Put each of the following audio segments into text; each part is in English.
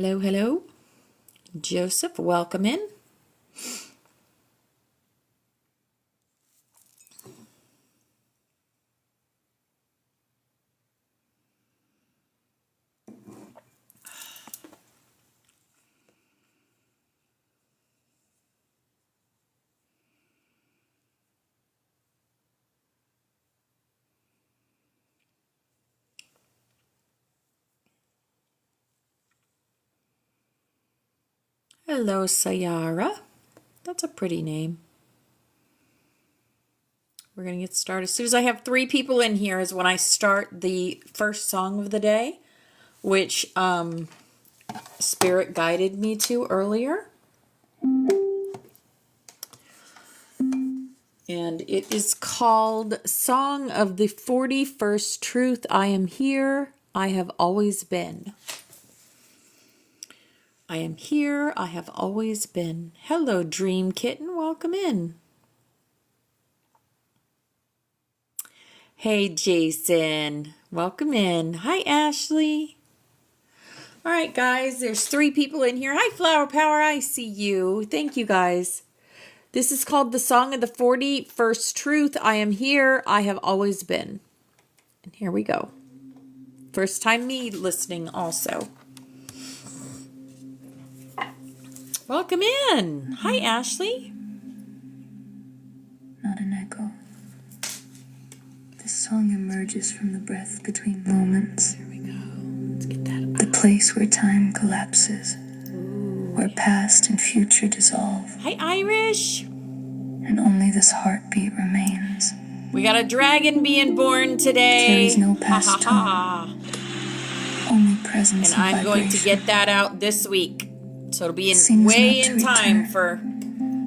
Hello, hello. Joseph, welcome in. Hello, Sayara. That's a pretty name. We're going to get started. As soon as I have 3 people in here is when I start the first song of the day, which Spirit guided me to earlier. And it is called Song of the 41st Truth. I am here. I have always been. I am here. I have always been. Hello, Dream Kitten. Welcome in. Hey, Jason. Welcome in. Hi, Ashley. All right, guys. There's 3 people in here. Hi, Flower Power. I see you. Thank you, guys. This is called the Song of the 41st Truth. I am here. I have always been. And here we go. First time me listening also. Welcome in. Hi, Ashley. Not an echo. This song emerges from the breath between moments. There we go. Let's get that The place where time collapses. Ooh. Where past and future dissolve. Hi, Irish. And only this heartbeat remains. We got a dragon being born today. Carries no past tone. Only presence and I'm going to get that out this week. So it'll be way in time for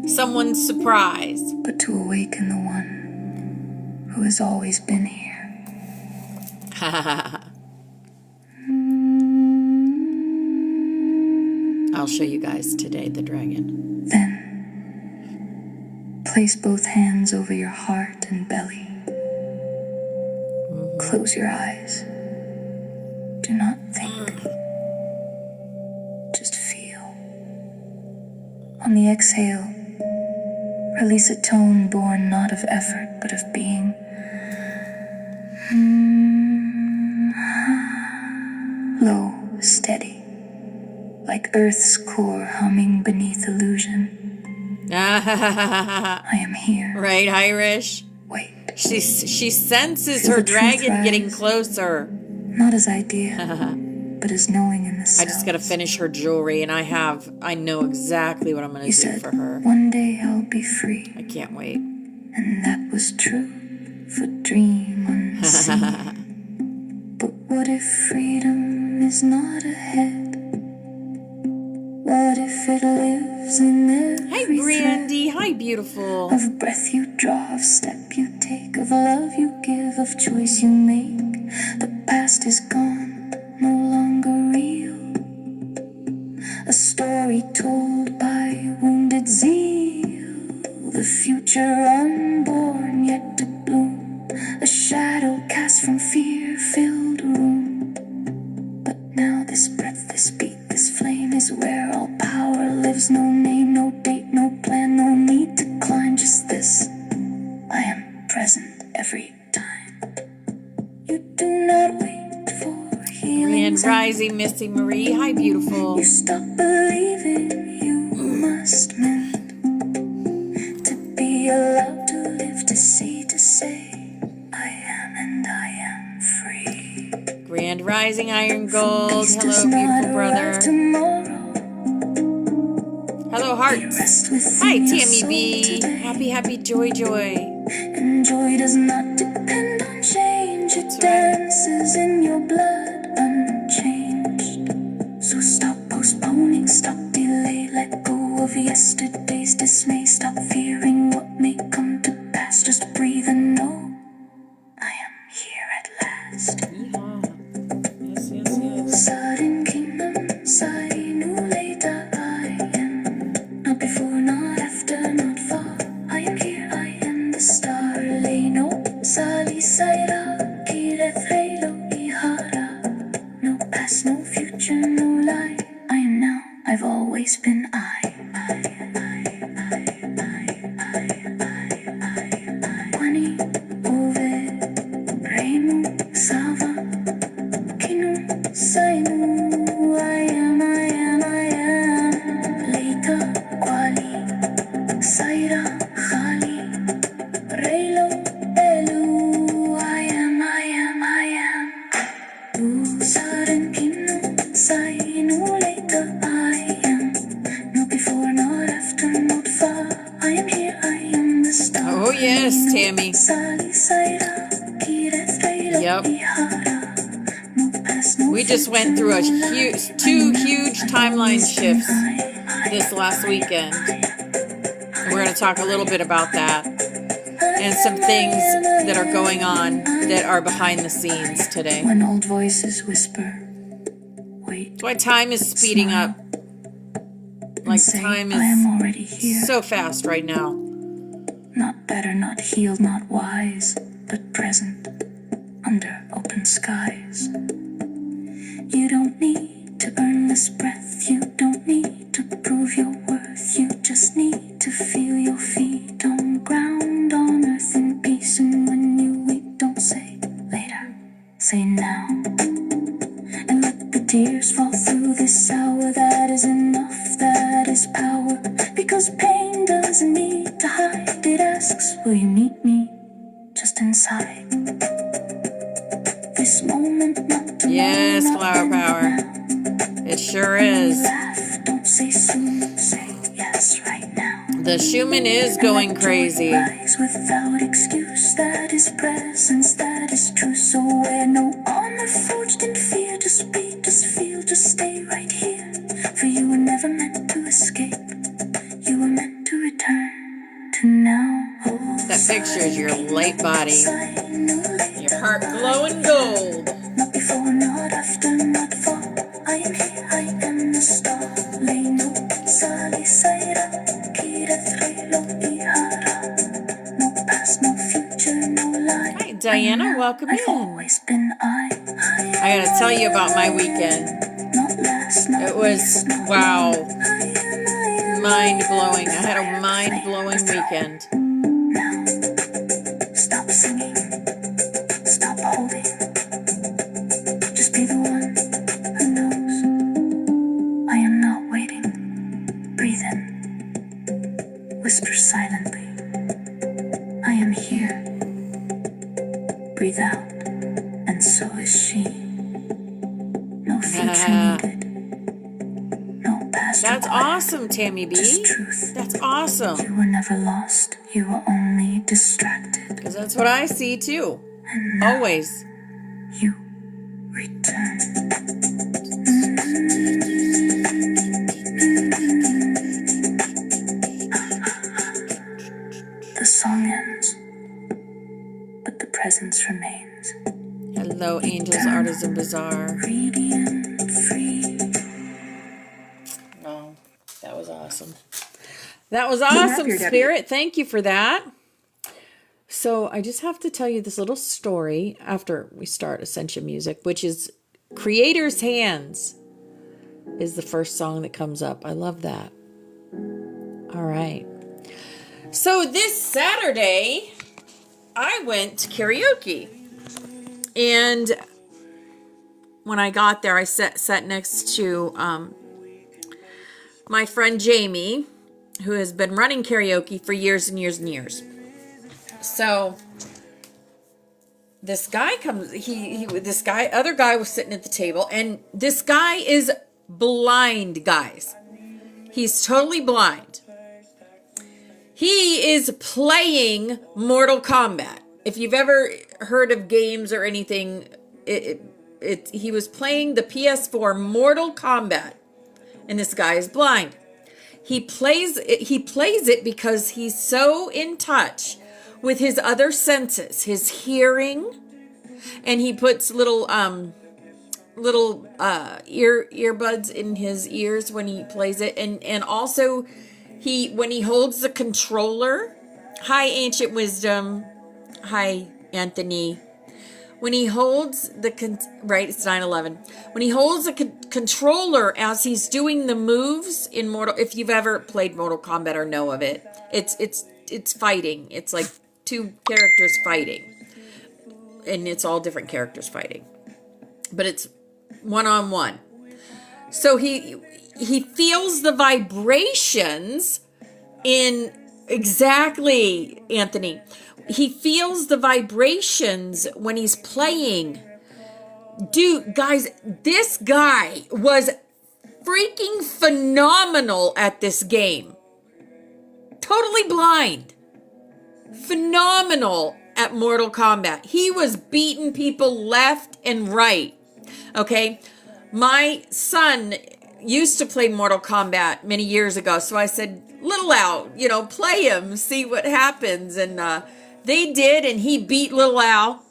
someone's surprise. But to awaken the one who has always been here. I'll show you guys today the dragon. Then, place both hands over your heart and belly. Close your eyes. Do not think. Just feel. On the exhale, release a tone born not of effort, but of being. Low, steady, like Earth's core humming beneath illusion. I am here. Right, Irish? Wait. She senses her dragon getting closer. Not as idea, but as knowing in the sounds. I just gotta finish her jewelry, and I know exactly what I'm gonna do for her. One day I'll be free. I can't wait. And that was true for dream unseen. But what if freedom is not ahead? What if it lives in every Hi, Brandy. Hi, beautiful. Of breath you draw, of step you take, of love you give, of choice you make. The past is gone, no longer real. A story told by wounded zeal. The future unborn yet to bloom. A shadow cast from fear-filled room. But now this breath, this beat, this flame is where all power lives. No name, no date, no plan, no need to climb. Just this, I am present every time. You do not wait for healing. Grand Rising, Missy Marie. Hi, beautiful. You stop believing you must mend. To be allowed to live, to see, to say, I am and I am free. Grand Rising, Iron Gold. Hello, beautiful brother. Hello, Hearts. Hi, Tammy B. Happy, joy. And joy does not depend on change. It dances in your blood unchanged. So stop postponing, stop delay. Let go of yesterday's dismay. Stop fearing what may come to pass. Just breathe and know I am here at last. Yes. Sudden kingdom, nu later I am. Not before, not after, not far. I am here, I am the star. Leno, sali saira, kire threilo ihara. No past, no future, no lie. I am yes, Tammy. Yep. We just went through two huge timeline shifts this last weekend. And we're going to talk a little bit about that and some things that are going on that are behind the scenes today. When old voices whisper, wait. That's why time is speeding up. Like time is so fast right now. Not better, not healed, not wise, but present under open skies. You don't need to earn this breath. You don't need to prove your worth. You just need to feel your feet on ground, on earth in peace. And when you weep, don't say later, say now. And let the tears fall through this hour. That is enough, that is power. Because pain doesn't need to hide. It asks, will you meet me just inside this moment? Not tomorrow, yes, not flower power. now. It sure is. Laugh, don't say soon, say yes right now. The Schumann is going crazy. Rise without excuse, that is presence, that is truth. So wear no armor forged in fear. Just be, just feel, just stay right here. For you were never meant to escape. You were meant to return to now. That picture is your light body. Your heart glowing gold. Not before, not after, not for. I am here, I am the star. Lay no sali saira, kira threlo ihara. No past, no future, no lie. Hi, Diana. Welcome I've in. always been I gotta tell you about my weekend. Not last, not It was, wow, mind-blowing. I had a mind-blowing weekend. Now, stop singing, stop holding. Just be the one who knows. I am not waiting. Breathe in. Whisper silently. I am here. Breathe out. And so is she. No future needed. No past That's required. awesome, Tammy B. Just truth. That's awesome. You were never lost. You were only distracted. Because that's what I see, too. And now Always. you return. The song ends, but the presence remains. Hello, Angels Artisan Bazaar. Radiant, free. Oh, that was awesome. That was awesome, Spirit. Thank you for that. So I just have to tell you this little story after we start Ascension Music, which is Creator's Hands is the first song that comes up. I love that. All right. So this Saturday, I went to karaoke. And when I got there, I sat next to my friend Jamie, who has been running karaoke for years and years and years. So this guy comes, other guy was sitting at the table, and this guy is blind, guys. He's totally blind. He is playing Mortal Kombat. If you've ever heard of games or anything, he was playing the PS4 Mortal Kombat, and this guy is blind. He plays it because he's so in touch with his other senses, his hearing, and he puts little earbuds in his ears when he plays it, and also when he holds the controller. Hi, Ancient Wisdom. Hi, Anthony. When he holds it's 9/11. When he holds the controller as he's doing the moves in Mortal, if you've ever played Mortal Kombat or know of it, it's fighting. It's like two characters fighting, and it's all different characters fighting, but it's one-on-one. So he feels the vibrations in exactly, Anthony. He feels the vibrations when he's playing. Dude, guys, this guy was freaking phenomenal at this game. Totally blind. phenomenal at Mortal Kombat. He was beating people left and right. Okay. My son used to play Mortal Kombat many years ago. So I said, Little Al, play him, see what happens. And they did. And he beat Little Al.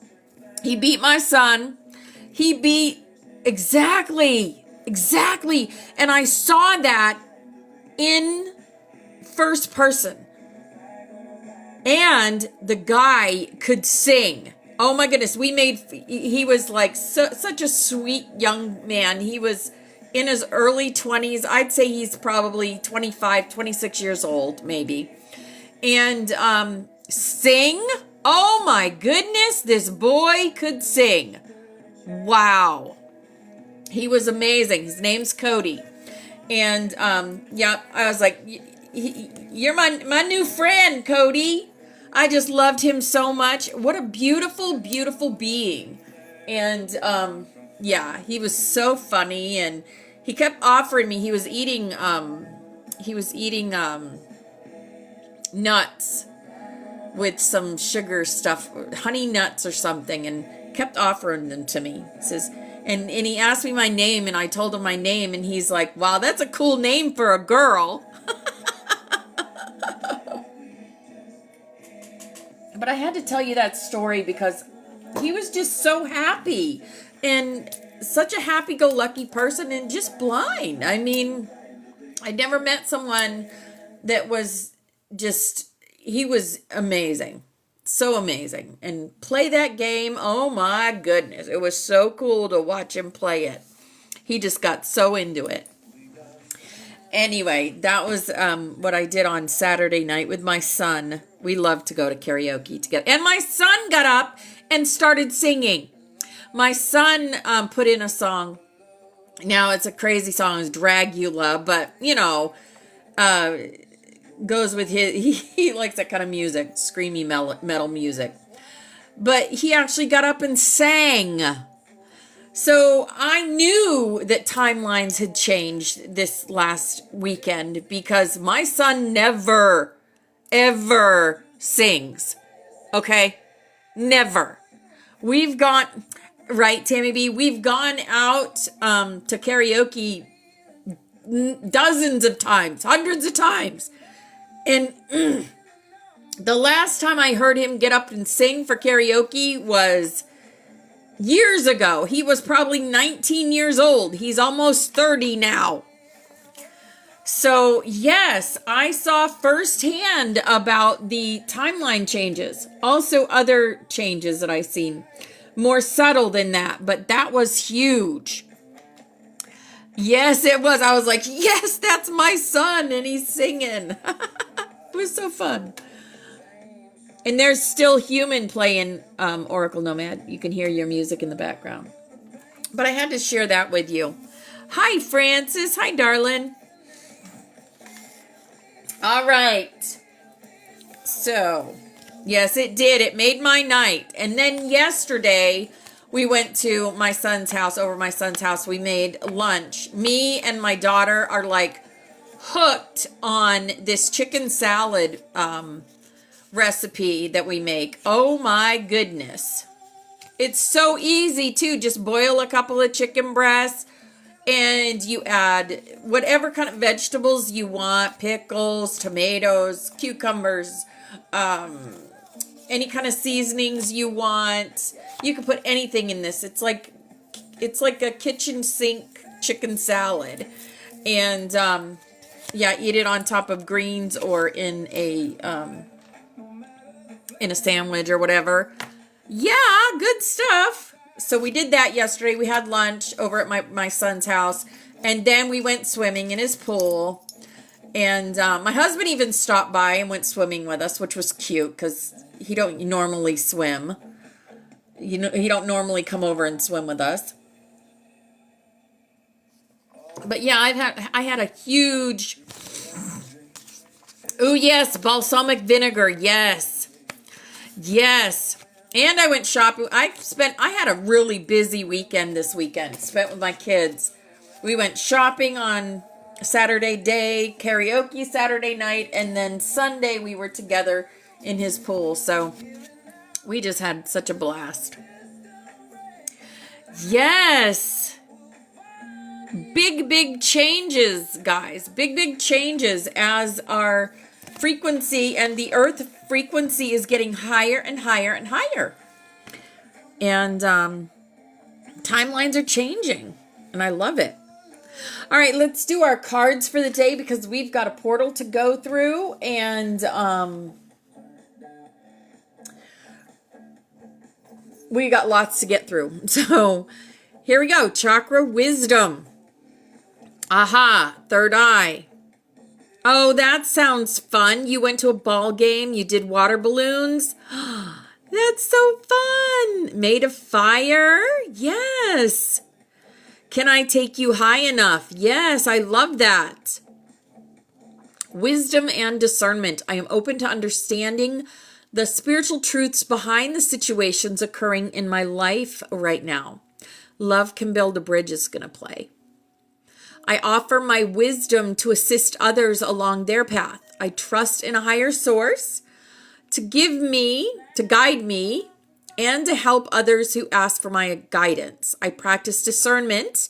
He beat my son. He beat exactly. And I saw that in first person. And the guy could sing. Oh my goodness. He was like such a sweet young man. He was in his early 20s. I'd say he's probably 25, 26 years old, maybe. And sing. Oh my goodness. This boy could sing. Wow. He was amazing. His name's Cody. And I was like, you're my new friend, Cody. I just loved him so much. What a beautiful, beautiful being. And he was so funny, and he kept offering me. He was eating nuts with some sugar stuff, honey nuts or something, and kept offering them to me. He says, and he asked me my name, and I told him my name, and he's like, wow, that's a cool name for a girl. But I had to tell you that story because he was just so happy and such a happy-go-lucky person and just blind. I mean, I never met someone that was he was amazing. So amazing. And play that game, oh my goodness. It was so cool to watch him play it. He just got so into it. Anyway, that was what I did on Saturday night with my son. We love to go to karaoke together. And my son got up and started singing. My son put in a song. Now, it's a crazy song. It's Dragula, but, goes with he likes that kind of music, screamy metal music. But he actually got up and sang. So I knew that timelines had changed this last weekend because my son never, ever sings. Okay? Never. We've gone, right, Tammy B? We've gone out to karaoke dozens of times, hundreds of times. And the last time I heard him get up and sing for karaoke was years ago. He was probably 19 years old. He's almost 30 now. So, yes, I saw firsthand about the timeline changes. Also, other changes that I've seen. More subtle than that, but that was huge. Yes, it was. I was like, yes, that's my son, and he's singing. It was so fun. And there's still human playing Oracle Nomad. You can hear your music in the background. But I had to share that with you. Hi, Francis. Hi, darling. All right. So, yes, it did. It made my night. And then yesterday, we went to my son's house. Over my son's house, we made lunch. Me and my daughter are like hooked on this chicken salad recipe that we make. Oh my goodness. It's so easy too. Just boil a couple of chicken breasts and you add whatever kind of vegetables you want, pickles, tomatoes, cucumbers, any kind of seasonings you want. You can put anything in this. It's like a kitchen sink chicken salad. And eat it on top of greens or in a sandwich or whatever. Yeah, good stuff. So we did that yesterday. We had lunch over at my son's house. And then we went swimming in his pool. And my husband even stopped by and went swimming with us, which was cute because he don't normally swim. He don't normally come over and swim with us. But yeah, I had a huge... Oh, yes, balsamic vinegar. Yes. Yes. And I went shopping. I had a really busy weekend this weekend. Spent with my kids. We went shopping on Saturday day, karaoke Saturday night, and then Sunday we were together in his pool. So we just had such a blast. Yes. Big changes, guys. Big changes as our frequency and the earth frequency is getting higher and higher and higher. And timelines are changing. And I love it. All right, let's do our cards for the day because we've got a portal to go through. And we got lots to get through. So here we go. Chakra wisdom. Aha, third eye. Oh, that sounds fun. You went to a ball game. You did water balloons. That's so fun. Made of fire. Yes. Can I take you high enough? Yes, I love that. Wisdom and discernment. I am open to understanding the spiritual truths behind the situations occurring in my life right now. Love Can Build a Bridge is going to play. I offer my wisdom to assist others along their path. I trust in a higher source to guide me, and to help others who ask for my guidance. I practice discernment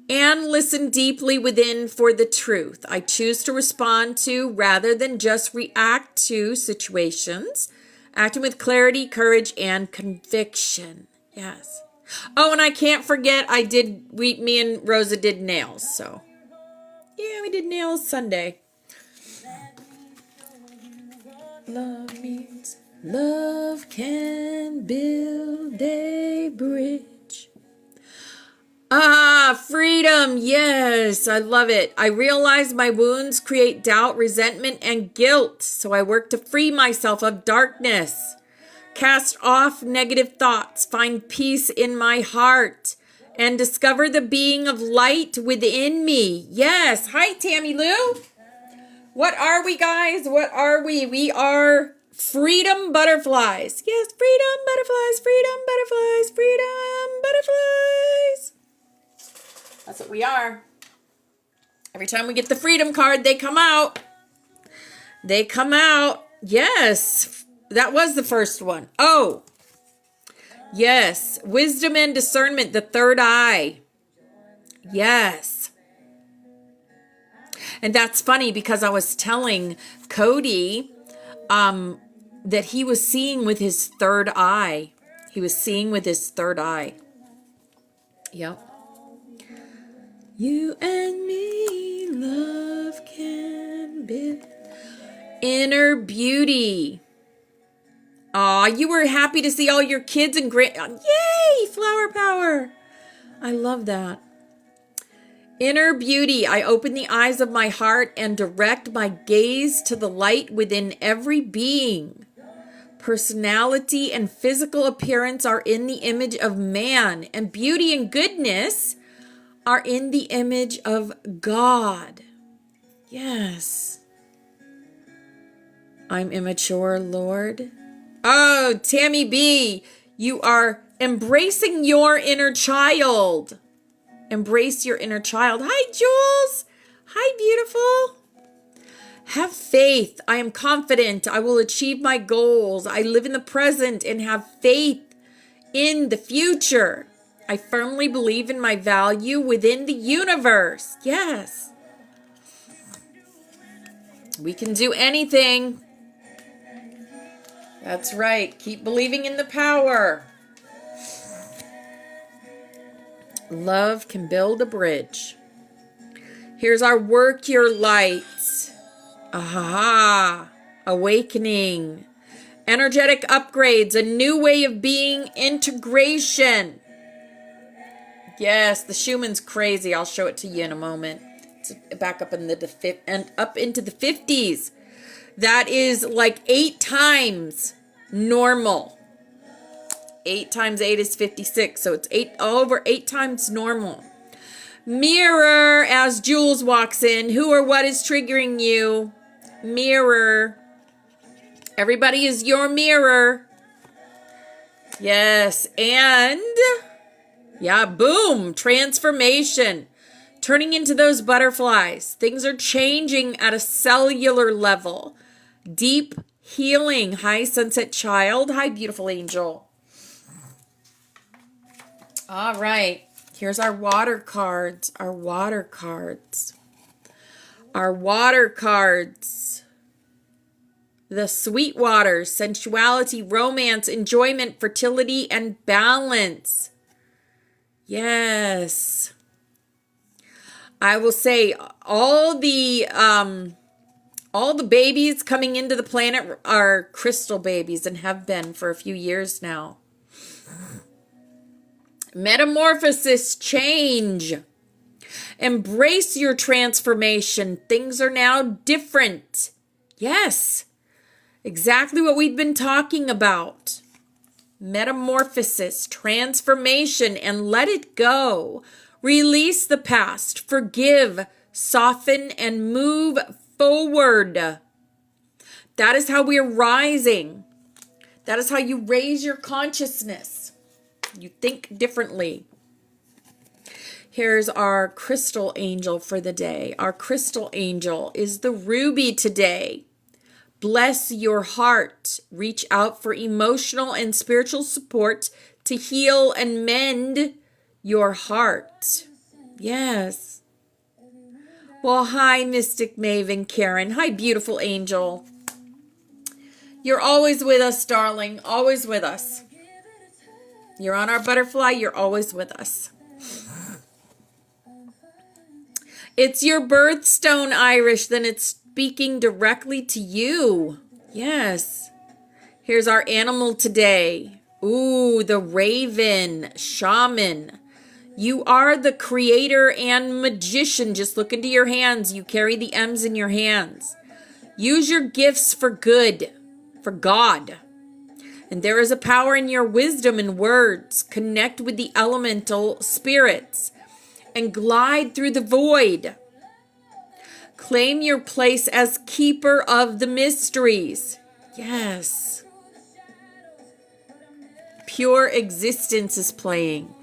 and listen deeply within for the truth. I choose to respond to rather than just react to situations, acting with clarity, courage, and conviction. Yes. Oh, and I can't forget me and Rosa did nails, so. Yeah, we did nails Sunday. Love can build a bridge. Ah, freedom. Yes, I love it. I realize my wounds create doubt, resentment, and guilt, so I work to free myself of darkness. Cast off negative thoughts, find peace in my heart, and discover the being of light within me. Yes. Hi, Tammy Lou. What are we, guys? What are we? We are freedom butterflies. Yes, freedom butterflies, freedom butterflies, freedom butterflies. That's what we are. Every time we get the freedom card, they come out. They come out. Yes. That was the first one. Oh, yes. Wisdom and discernment, the third eye. Yes. And that's funny because I was telling Cody that he was seeing with his third eye. He was seeing with his third eye. Yep. You and me, love can build inner beauty. Aw, you were happy to see all your kids and yay, flower power. I love that. Inner beauty. I open the eyes of my heart and direct my gaze to the light within every being. Personality and physical appearance are in the image of man, and beauty and goodness are in the image of God. Yes. I'm immature, Lord. Oh, Tammy B, you are embracing your inner child. Embrace your inner child. Hi, Jules. Hi, beautiful. Have faith. I am confident. I will achieve my goals. I live in the present and have faith in the future. I firmly believe in my value within the universe. Yes. We can do anything. That's right. Keep believing in the power. Love can build a bridge. Here's our work your light. Aha. Awakening. Energetic upgrades. A new way of being. Integration. Yes, the Schumann's crazy. I'll show it to you in a moment. It's back up in up into the 50s. That is like 8 times normal. 8 times 8 is 56. So it's over 8 times normal. Mirror as Jules walks in. Who or what is triggering you? Mirror. Everybody is your mirror. Yes. And yeah, boom. Transformation. Turning into those butterflies. Things are changing at a cellular level. Deep healing. Hi, Sunset Child. Hi, beautiful angel. All right. Here's our water cards. Our water cards. Our water cards. The sweet water, sensuality, romance, enjoyment, fertility, and balance. Yes. I will say all the babies coming into the planet are crystal babies and have been for a few years now. Metamorphosis, change. Embrace your transformation. Things are now different. Yes. Exactly what we've been talking about. Metamorphosis, transformation, and let it go. Release the past, forgive, soften, and move forward. That is how we are rising. That is how you raise your consciousness. You think differently. Here's our crystal angel for the day. Our crystal angel is the ruby today. Bless your heart. Reach out for emotional and spiritual support to heal and mend your heart. Yes. Well, hi, Mystic Maven Karen. Hi, beautiful angel. You're always with us, darling. Always with us. You're on our butterfly. You're always with us. It's your birthstone, Irish. Then it's speaking directly to you. Yes. Here's our animal today. Ooh, the raven, shaman. You are the creator and magician. Just look into your hands. You carry the M's in your hands. Use your gifts for good, for God. And there is a power in your wisdom and words. Connect with the elemental spirits and glide through the void. Claim your place as keeper of the mysteries. Yes. Pure existence is playing.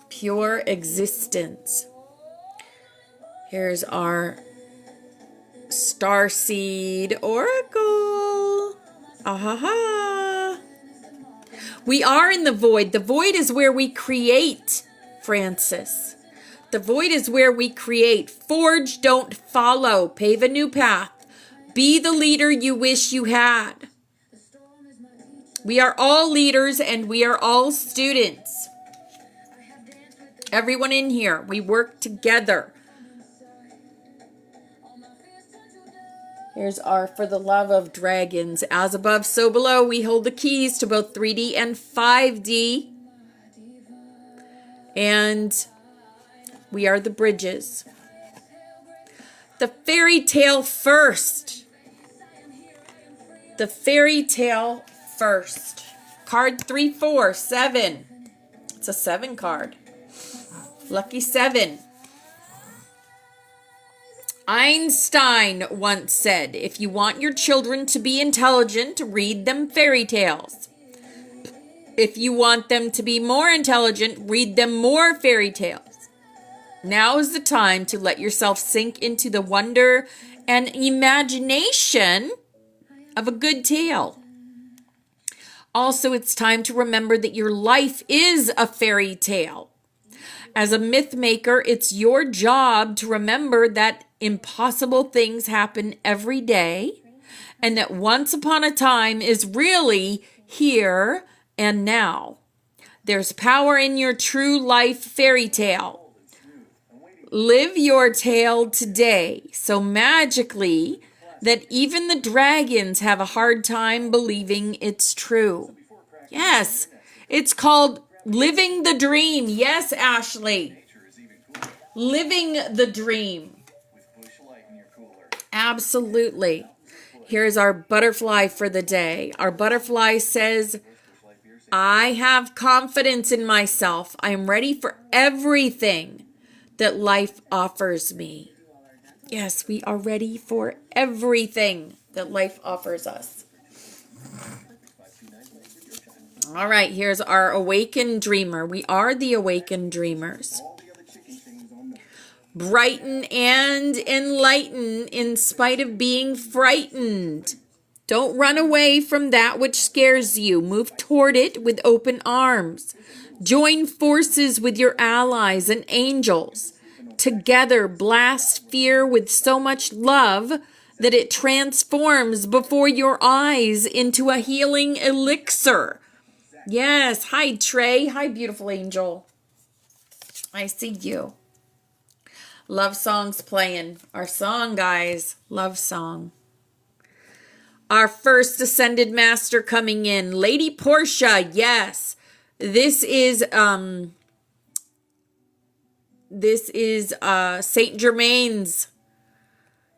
Pure existence. Here's our Starseed Oracle. Ahaha. We are in the void. The void is where we create, Francis. The void is where we create. Forge, don't follow. Pave a new path. Be the leader you wish you had. We are all leaders and we are all students. Everyone in here, we work together. Here's our For the Love of Dragons. As above, so below. We hold the keys to both 3D and 5D. And we are the bridges. The fairy tale first. The fairy tale first. Card 3, 4, 7. It's a 7 card. Lucky 7. Einstein once said, if you want your children to be intelligent, read them fairy tales. If you want them to be more intelligent, read them more fairy tales. Now is the time to let yourself sink into the wonder and imagination of a good tale. Also, it's time to remember that your life is a fairy tale. As a myth maker, it's your job to remember that impossible things happen every day and that once upon a time is really here and now. There's power in your true life fairy tale. Live your tale today so magically that even the dragons have a hard time believing it's true. Yes, it's called living the dream. Yes, Ashley. Living the dream. Absolutely. Here's our butterfly for the day. Our butterfly says, I have confidence in myself. I am ready for everything that life offers me. Yes, we are ready for everything that life offers us. All right, here's our awakened dreamer. We are the awakened dreamers. Brighten and enlighten in spite of being frightened. Don't run away from that which scares you. Move toward it with open arms. Join forces with your allies and angels. Together, blast fear with so much love that it transforms before your eyes into a healing elixir. Yes. Hi, Trey. Hi, beautiful angel. I see you. Love songs playing. Our song, guys. Love song. Our first ascended master coming in. Lady Portia. Yes. This is Saint Germain's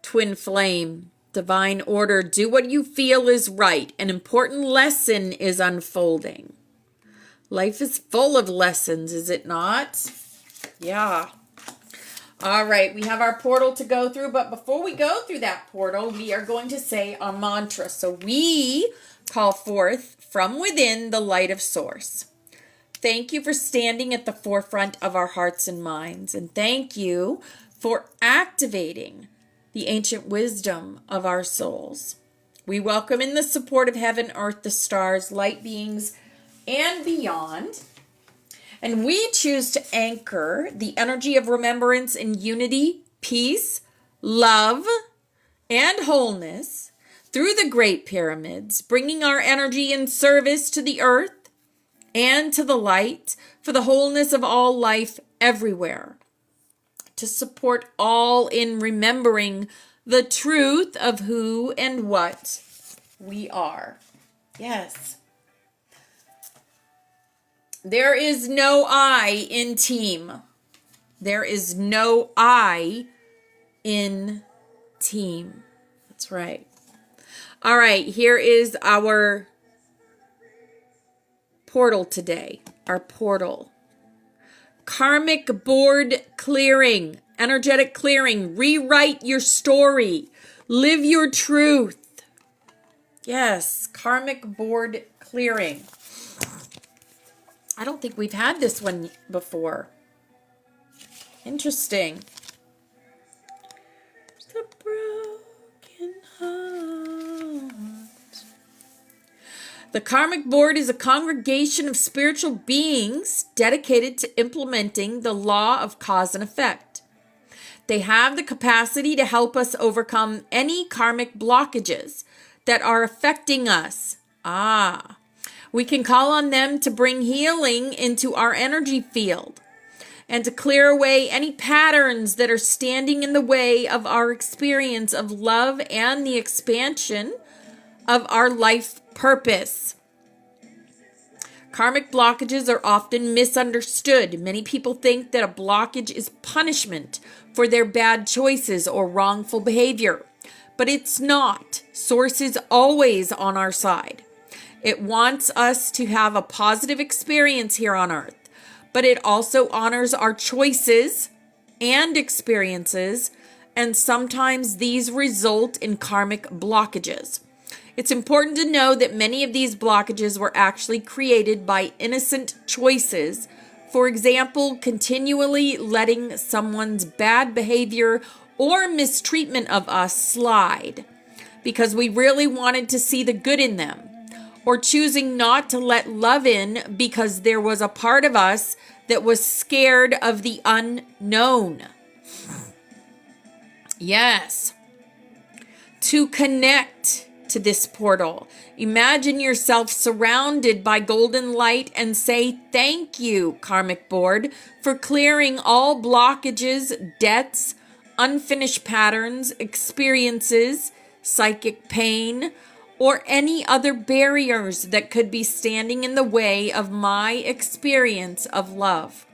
twin flame. Divine order. Do what you feel is right. An important lesson is unfolding. Life is full of lessons, is it not? Yeah. All right, we have our portal to go through, but before we go through that portal, we are going to say our mantra. So we call forth from within the light of Source. Thank you for standing at the forefront of our hearts and minds, and thank you for activating the ancient wisdom of our souls. We welcome in the support of heaven, earth, the stars, light beings, and beyond. And we choose to anchor the energy of remembrance in unity, peace, love, and wholeness through the Great Pyramids, bringing our energy in service to the earth and to the light for the wholeness of all life everywhere, to support all in remembering the truth of who and what we are. Yes. There is no I in team. There is no I in team. That's right. All right, here is our portal today. Our portal. Karmic board clearing. Energetic clearing. Rewrite your story. Live your truth. Yes, karmic board clearing. I don't think we've had this one before. Interesting. The broken heart. The karmic board is a congregation of spiritual beings dedicated to implementing the law of cause and effect. They have the capacity to help us overcome any karmic blockages that are affecting us. We can call on them to bring healing into our energy field and to clear away any patterns that are standing in the way of our experience of love and the expansion of our life purpose. Karmic blockages are often misunderstood. Many people think that a blockage is punishment for their bad choices or wrongful behavior, but it's not. Source is always on our side. It wants us to have a positive experience here on earth, but it also honors our choices and experiences, and sometimes these result in karmic blockages. It's important to know that many of these blockages were actually created by innocent choices. For example, continually letting someone's bad behavior or mistreatment of us slide because we really wanted to see the good in them. Or choosing not to let love in because there was a part of us that was scared of the unknown. Yes. To connect to this portal, imagine yourself surrounded by golden light and say, thank you, karmic board, for clearing all blockages, debts, unfinished patterns, experiences, psychic pain, or any other barriers that could be standing in the way of my experience of love.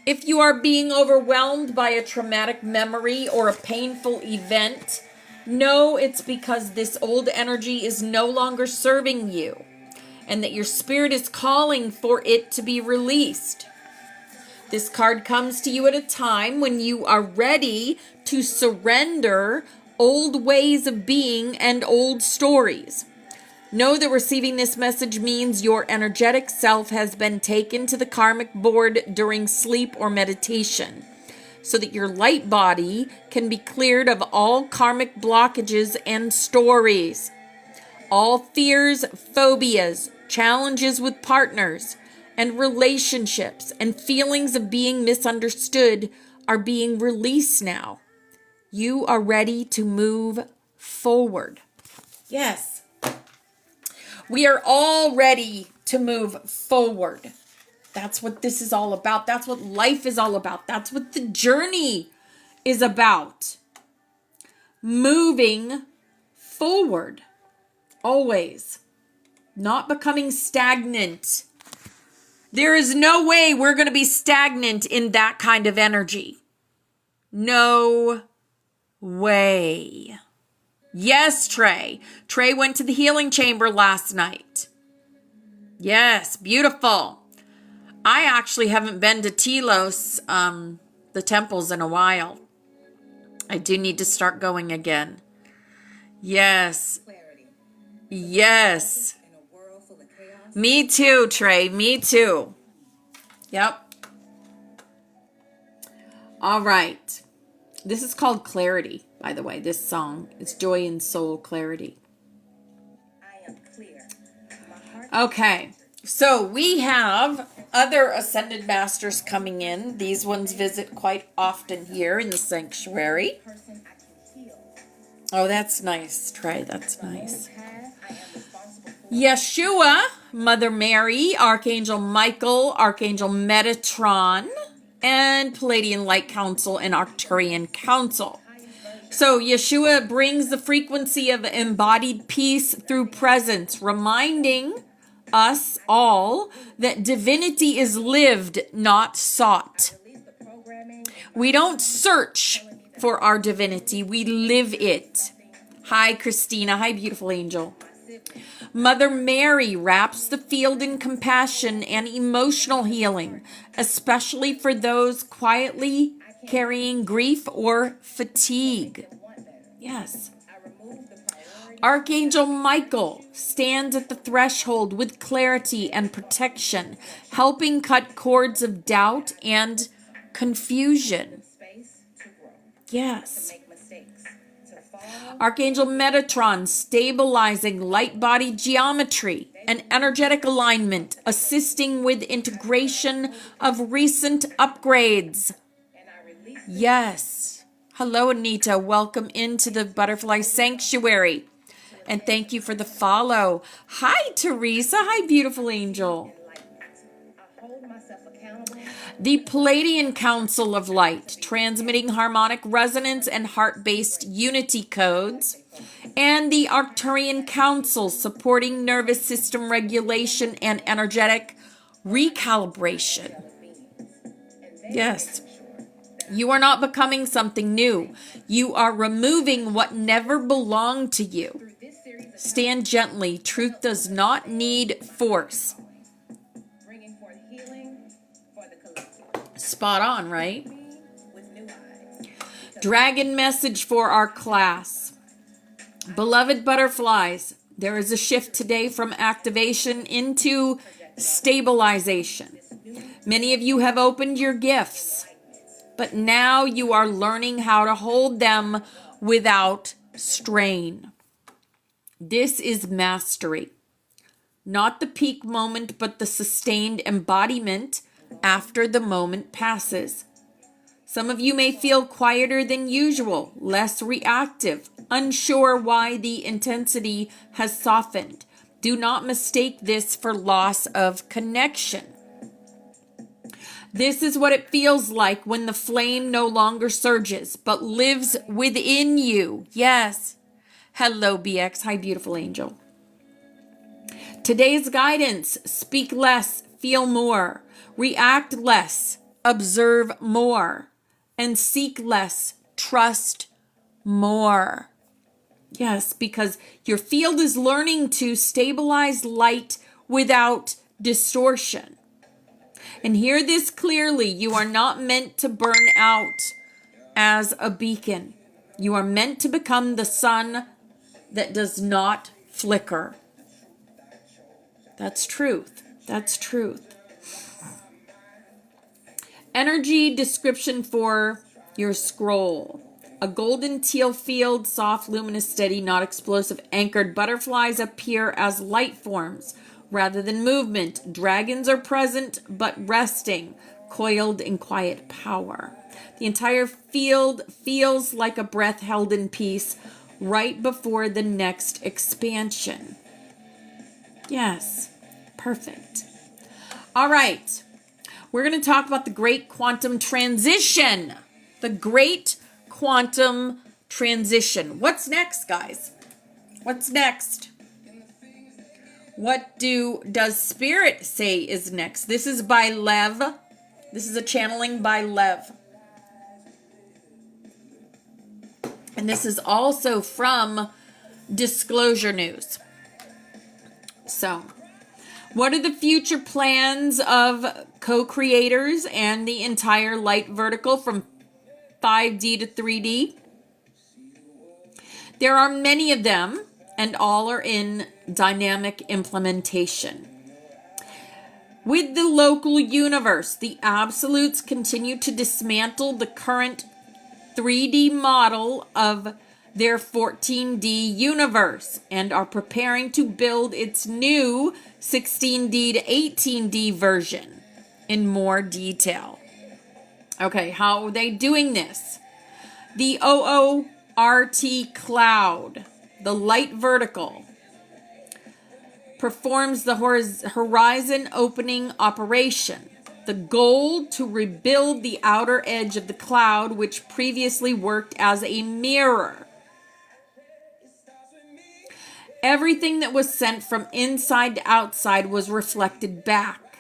If you are being overwhelmed by a traumatic memory or a painful event, know it's because this old energy is no longer serving you and that your spirit is calling for it to be released. This card comes to you at a time when you are ready to surrender old ways of being and old stories. Know that receiving this message means your energetic self has been taken to the karmic board during sleep or meditation. so that your light body can be cleared of all karmic blockages and stories. All fears, phobias, challenges with partners and relationships, and feelings of being misunderstood are being released now. You are ready to move forward. Yes. We are all ready to move forward. That's what this is all about. That's what life is all about. That's what the journey is about. Moving forward. Always. Not becoming stagnant. There is no way we're going to be stagnant in that kind of energy. No way. Yes, Trey. Trey went to the healing chamber last night. Yes, beautiful. I actually haven't been to Telos, the temples, in a while. I do need to start going again. Yes. Yes. Me too, Trey. Me too. Yep. All right. This is called Clarity, by the way. This song. It's Joy and Soul Clarity. I am clear. Okay. So we have other Ascended Masters coming in. These ones visit quite often here in the sanctuary. Oh, that's nice, Trey. That's nice. Yeshua, Mother Mary, Archangel Michael, Archangel Metatron, and Palladian Light Council and Arcturian Council. So Yeshua brings the frequency of embodied peace through presence, reminding us all that divinity is lived, not sought. We don't search for our divinity, we live it. Hi, Christina. Hi, beautiful angel. Mother Mary wraps the field in compassion and emotional healing, especially for those quietly carrying grief or fatigue. Yes. Archangel Michael stands at the threshold with clarity and protection, helping cut cords of doubt and confusion. Yes. Archangel Metatron stabilizing light body geometry and energetic alignment, assisting with integration of recent upgrades. Yes. Hello, Anita. Welcome into the Butterfly Sanctuary. And thank you for the follow. Hi, Teresa. Hi, beautiful angel. The Palladian Council of Light, transmitting harmonic resonance and heart-based unity codes. And the Arcturian Council, supporting nervous system regulation and energetic recalibration. Yes. You are not becoming something new. You are removing what never belonged to you. Stand gently. Truth does not need force. Spot on, right? Dragon message for our class. Beloved butterflies, there is a shift today from activation into stabilization. Many of you have opened your gifts, but now you are learning how to hold them without strain. This is mastery. Not the peak moment, but the sustained embodiment after the moment passes. Some of you may feel quieter than usual, less reactive, unsure why the intensity has softened. Do not mistake this for loss of connection. This is what it feels like when the flame no longer surges, but lives within you. Yes. Hello, BX. Hi, beautiful angel. Today's guidance: speak less, feel more, react less, observe more, and seek less, trust more. Yes, because your field is learning to stabilize light without distortion. And hear this clearly: you are not meant to burn out as a beacon. You are meant to become the sun that does not flicker. That's truth. That's truth. Energy description for your scroll. A golden teal field, soft, luminous, steady, not explosive. Anchored butterflies appear as light forms rather than movement. Dragons are present but resting, coiled in quiet power. The entire field feels like a breath held in peace right before the next expansion. Yes, perfect. All right, we're going to talk about the Great Quantum Transition. The Great Quantum Transition. What's next, guys? What's next? What does Spirit say is next? This is by Lev. This is a channeling by Lev. And this is also from Disclosure News. So, what are the future plans of co-creators and the entire light vertical from 5D to 3D? There are many of them, and all are in dynamic implementation. With the local universe, the absolutes continue to dismantle the current 3D model of their 14D universe and are preparing to build its new 16D to 18D version in more detail. Okay, how are they doing this? The OORT cloud, the light vertical, performs the horizon opening operation. The goal to rebuild the outer edge of the cloud, which previously worked as a mirror. Everything that was sent from inside to outside was reflected back,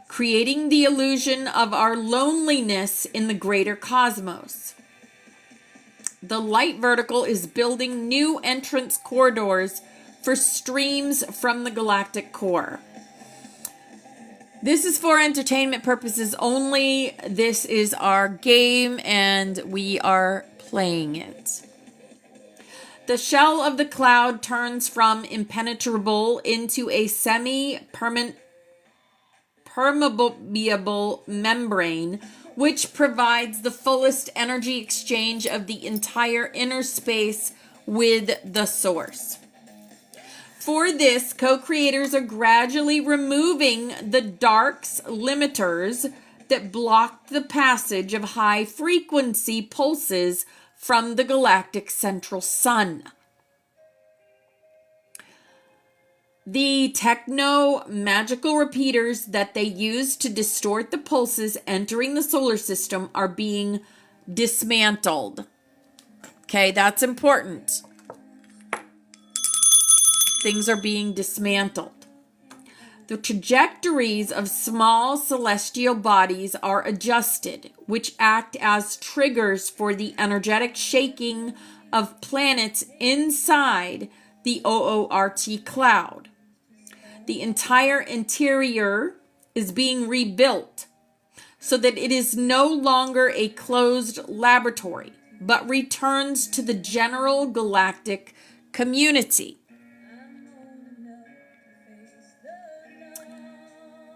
creating the illusion of our loneliness in the greater cosmos. The light vertical is building new entrance corridors for streams from the galactic core. This is for entertainment purposes only. This is our game and we are playing it. The shell of the cloud turns from impenetrable into a semi-permeable membrane, which provides the fullest energy exchange of the entire inner space with the source. For this, co-creators are gradually removing the darks limiters that blocked the passage of high-frequency pulses from the galactic central sun. The techno-magical repeaters that they use to distort the pulses entering the solar system are being dismantled. Okay, that's important. Things are being dismantled. The trajectories of small celestial bodies are adjusted, which act as triggers for the energetic shaking of planets inside the OORT cloud. The entire interior is being rebuilt so that it is no longer a closed laboratory, but returns to the general galactic community.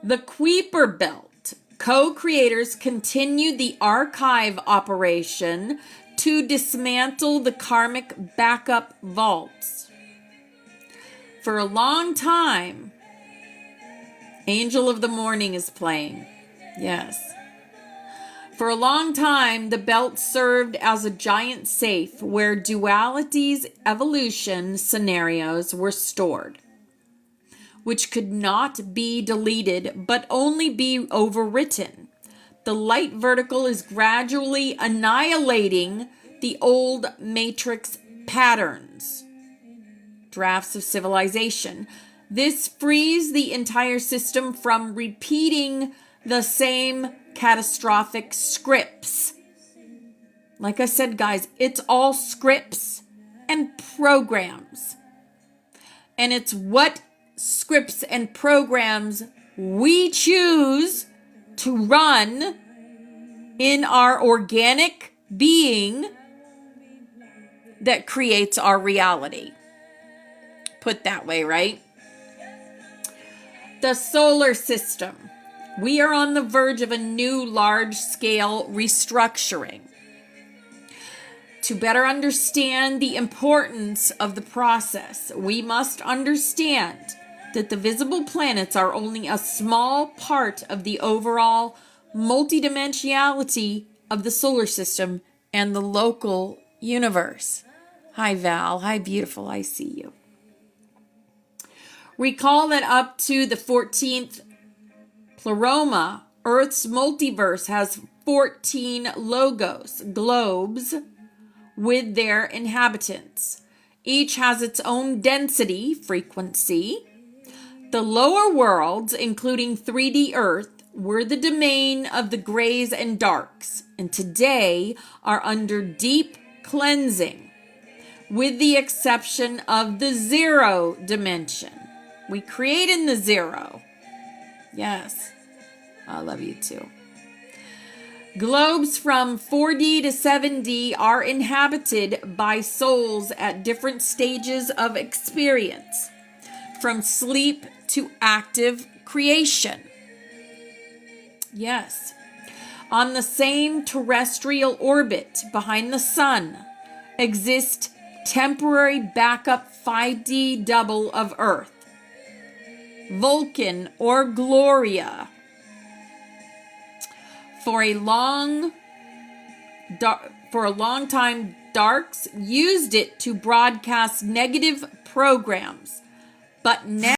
The Kuiper Belt co-creators continued the archive operation to dismantle the karmic backup vaults. For a long time, Angel of the Morning is playing. Yes. For a long time, the belt served as a giant safe where duality's evolution scenarios were stored, which could not be deleted but only be overwritten. The light vertical is gradually annihilating the old matrix patterns, drafts of civilization. This frees the entire system from repeating the same catastrophic scripts. Like I said, guys, it's all scripts and programs. And it's what scripts and programs we choose to run in our organic being that creates our reality. Put that way, right? The solar system. We are on the verge of a new large-scale restructuring. To better understand the importance of the process, we must understand that the visible planets are only a small part of the overall multidimensionality of the solar system and the local universe. Hi, Val. Hi, beautiful. I see you. Recall that up to the 14th Pleroma, Earth's multiverse has 14 globes, with their inhabitants. Each has its own density, frequency. The lower worlds, including 3D Earth, were the domain of the grays and darks, and today are under deep cleansing, with the exception of the zero dimension. We create in the zero. Yes, I love you too. Globes from 4D to 7D are inhabited by souls at different stages of experience, from sleep to active creation. Yes. On the same terrestrial orbit behind the sun exist temporary backup 5D double of Earth, Vulcan or Gloria. For a long time, darks used it to broadcast negative programs. But now,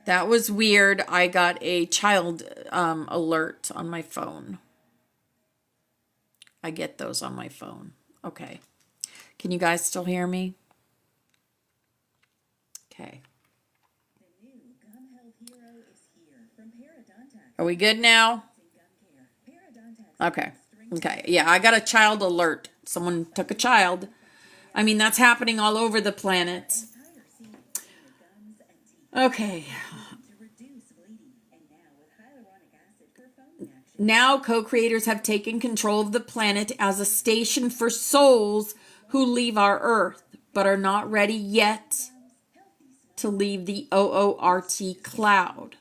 that was weird. I got a child alert on my phone. I get those on my phone. Okay. Can you guys still hear me? Okay. Are we good now? Okay. Okay. Yeah, I got a child alert. Someone took a child. I mean, that's happening all over the planet. Okay. Now, co-creators have taken control of the planet as a station for souls who leave our Earth, but are not ready yet to leave the OORT cloud.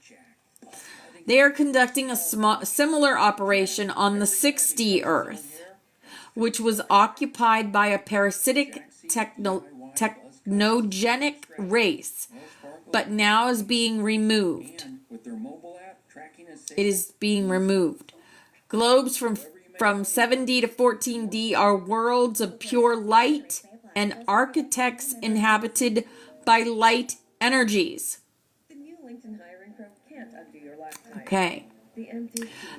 They are conducting a similar operation on the 6D Earth, which was occupied by a parasitic technogenic race, but now is being removed. It is being removed. Globes from 7D to 14D are worlds of pure light and architects inhabited by light energies. Okay.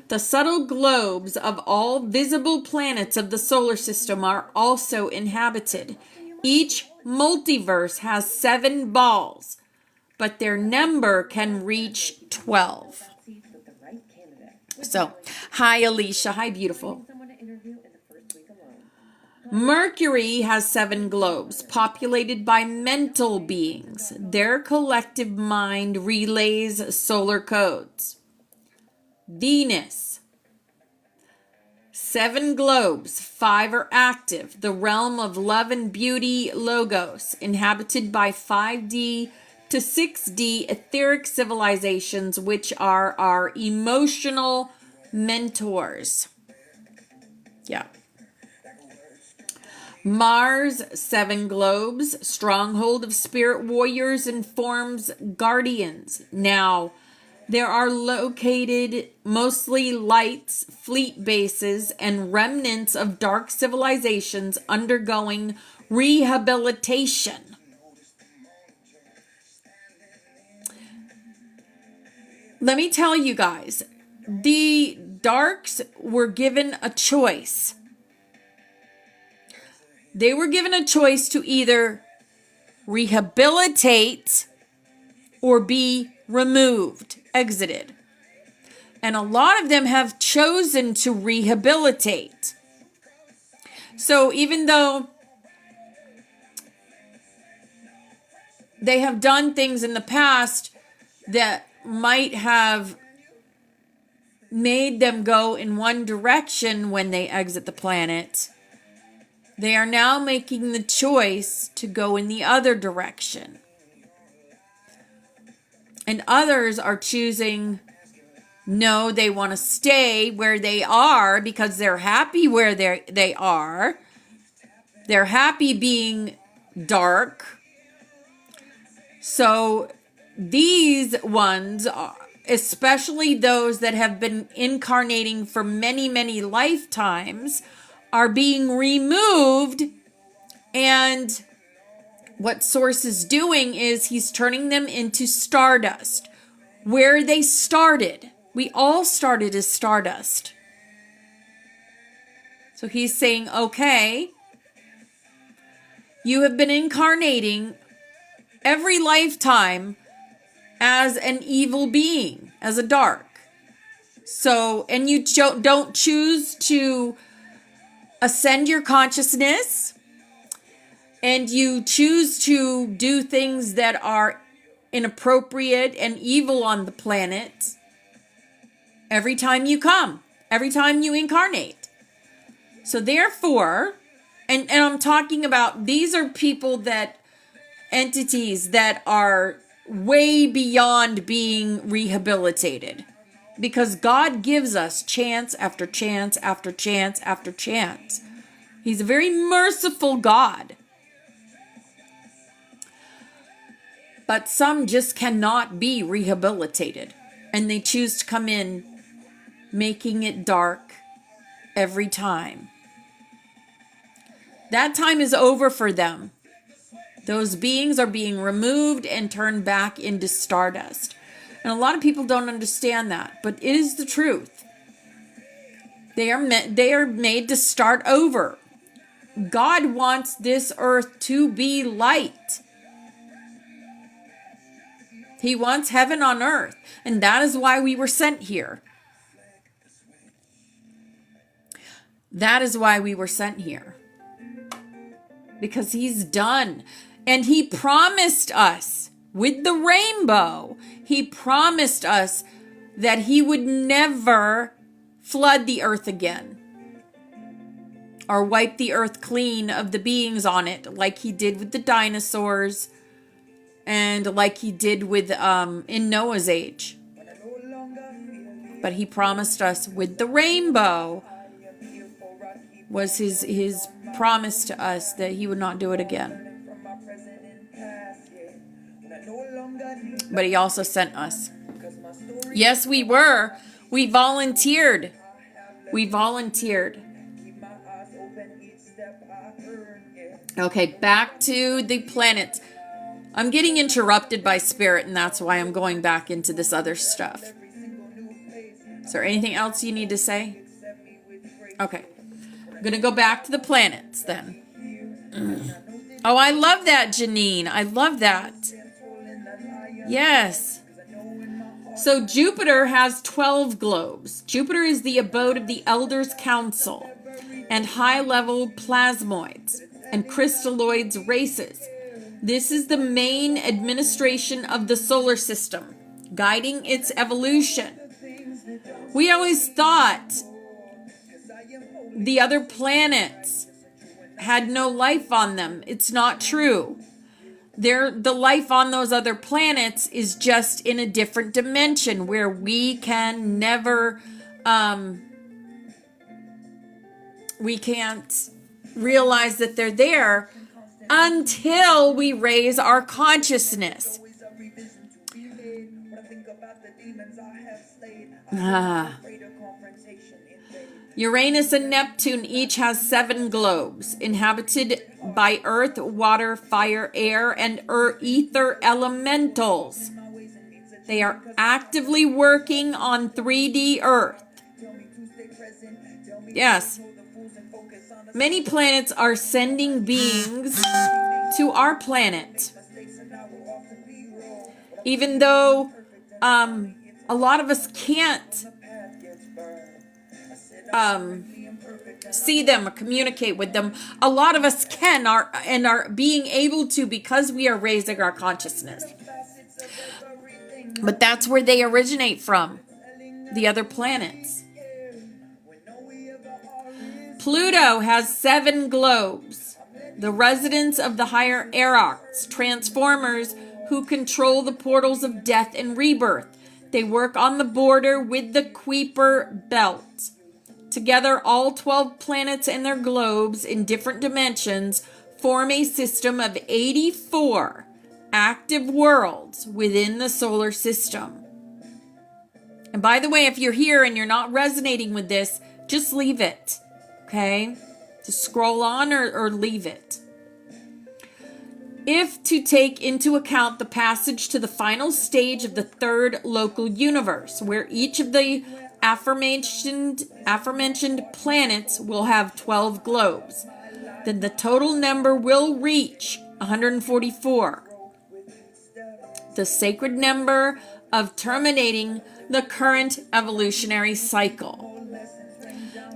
The subtle globes of all visible planets of the solar system are also inhabited. Each multiverse has 7 balls, but their number can reach 12. So, hi Alicia. Hi, beautiful. Mercury has 7 globes, populated by mental beings. Their collective mind relays solar codes. Venus. 7 globes, 5 are active. The realm of love and beauty logos, inhabited by 5D to 6D etheric civilizations, which are our emotional mentors. Yeah. Mars, 7 globes, stronghold of spirit warriors and forms guardians. Now, there are located mostly lights, fleet bases, and remnants of dark civilizations undergoing rehabilitation. Let me tell you guys, the darks were given a choice. They were given a choice to either rehabilitate or be removed, exited. And a lot of them have chosen to rehabilitate. So even though they have done things in the past that might have made them go in one direction when they exit the planet, they are now making the choice to go in the other direction. And others are choosing, no, they want to stay where they are because they're happy where they are. They're happy being dark. So these ones, especially those that have been incarnating for many, many lifetimes, are being removed. And what Source is doing is he's turning them into stardust. Where they started. We all started as stardust. So he's saying, okay, you have been incarnating every lifetime as an evil being, as a dark. So, and you don't choose to ascend your consciousness, and you choose to do things that are inappropriate and evil on the planet every time you come, every time you incarnate. So therefore, and I'm talking about, these are people that, entities that are way beyond being rehabilitated. Because God gives us chance after chance after chance after chance. He's a very merciful God. But some just cannot be rehabilitated. And they choose to come in making it dark every time. That time is over for them. Those beings are being removed and turned back into stardust. And a lot of people don't understand that, but it is the truth. They are made to start over. God wants this earth to be light. He wants heaven on earth, and that is why we were sent here. That is why we were sent here. Because he's done. And he promised us with the rainbow, he promised us that he would never flood the earth again. Or wipe the earth clean of the beings on it, like he did with the dinosaurs. And like he did with in Noah's age. But he promised us with the rainbow, was his promise to us that he would not do it again. But he also sent us. Yes, we were. We volunteered. We volunteered. Okay, back to the planets. I'm getting interrupted by spirit, and that's why I'm going back into this other stuff. Is there anything else you need to say? Okay. I'm going to go back to the planets then. Oh, I love that, Janine. I love that. Yes. So Jupiter has 12 globes. Jupiter is the abode of the Elders' Council and high-level plasmoids and crystalloids races. This is the main administration of the solar system, guiding its evolution. We always thought the other planets had no life on them. It's not true. The life on those other planets is just in a different dimension where we can never, we can't realize that they're there until we raise our consciousness. Uranus and Neptune each has 7 globes, inhabited by earth, water, fire, air, and ether elementals. They are actively working on 3D Earth. Yes. Many planets are sending beings to our planet. Even though a lot of us can't see them or communicate with them, a lot of us can are being able to because we are raising our consciousness. But that's where they originate from, the other planets. Pluto has 7 globes, the residents of the higher eras, transformers who control the portals of death and rebirth. They work on the border with the Kuiper Belt. Together, all 12 planets and their globes in different dimensions form a system of 84 active worlds within the solar system. And by the way, if you're here and you're not resonating with this, just leave it, okay? Just scroll on or leave it. If to take into account the passage to the final stage of the third local universe, where each of the aforementioned planets will have 12 globes, then the total number will reach 144. The sacred number of terminating the current evolutionary cycle.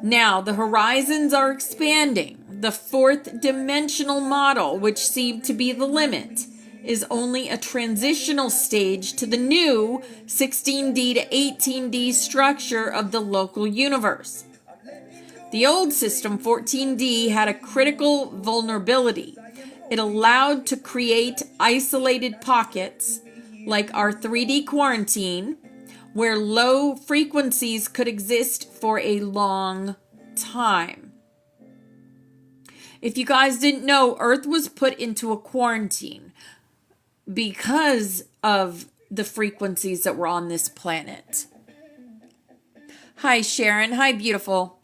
Now, the horizons are expanding. The fourth dimensional model, which seemed to be the limit, is only a transitional stage to the new 16D to 18D structure of the local universe. The old system, 14D, had a critical vulnerability. It allowed to create isolated pockets, like our 3D quarantine, where low frequencies could exist for a long time. If you guys didn't know, Earth was put into a quarantine because of the frequencies that were on this planet. Hi, Sharon. Hi, beautiful.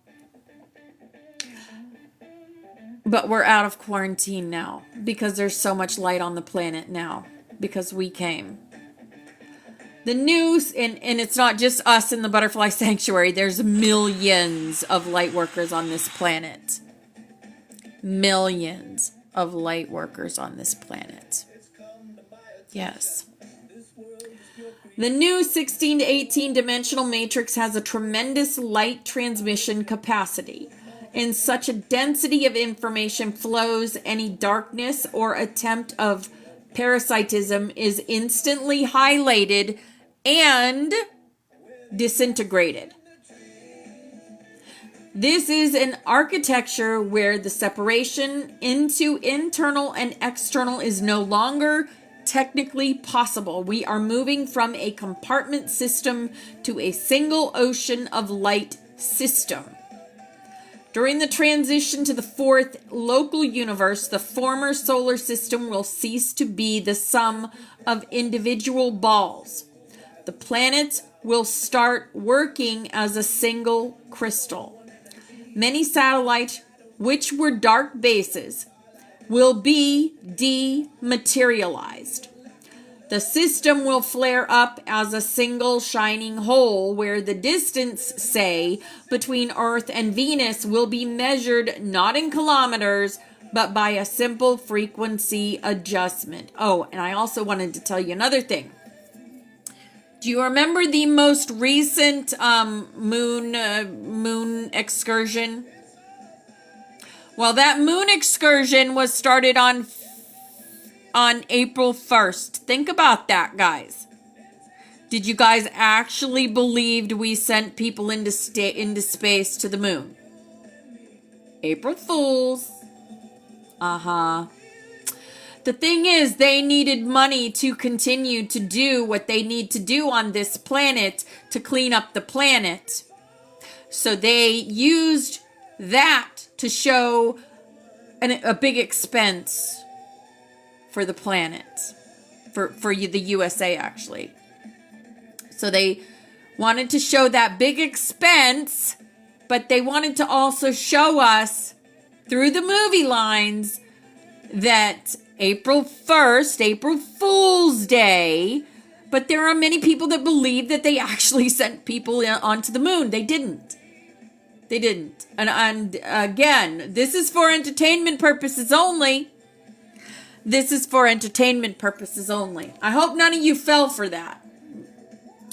But we're out of quarantine now because there's so much light on the planet now because we came. The news, and it's not just us in the butterfly sanctuary. There's millions of light workers on this planet. Millions of light workers on this planet. Yes. The new 16 to 18 dimensional matrix has a tremendous light transmission capacity. In such a density of information flows, any darkness or attempt of parasitism is instantly highlighted and disintegrated. This is an architecture where the separation into internal and external is no longer technically possible. We are moving from a compartment system to a single ocean of light system. During the transition to the fourth local universe, the former solar system will cease to be the sum of individual balls. The planets will start working as a single crystal. Many satellites, which were dark bases, will be dematerialized. The system will flare up as a single shining hole where the distance, say, between Earth and Venus will be measured not in kilometers, but by a simple frequency adjustment. Oh, and I also wanted to tell you another thing. Do you remember the most recent moon excursion? Well, that moon excursion was started on April 1st. Think about that, guys. Did you guys actually believe we sent people into space to the moon? April Fools. The thing is, they needed money to continue to do what they need to do on this planet to clean up the planet. So they used that to show a big expense for the planet, for the USA, actually. So they wanted to show that big expense, but they wanted to also show us through the movie lines that April 1st, April Fool's Day, but there are many people that believe that they actually sent people onto the moon. They didn't. They didn't. And again, this is for entertainment purposes only. This is for entertainment purposes only. I hope none of you fell for that.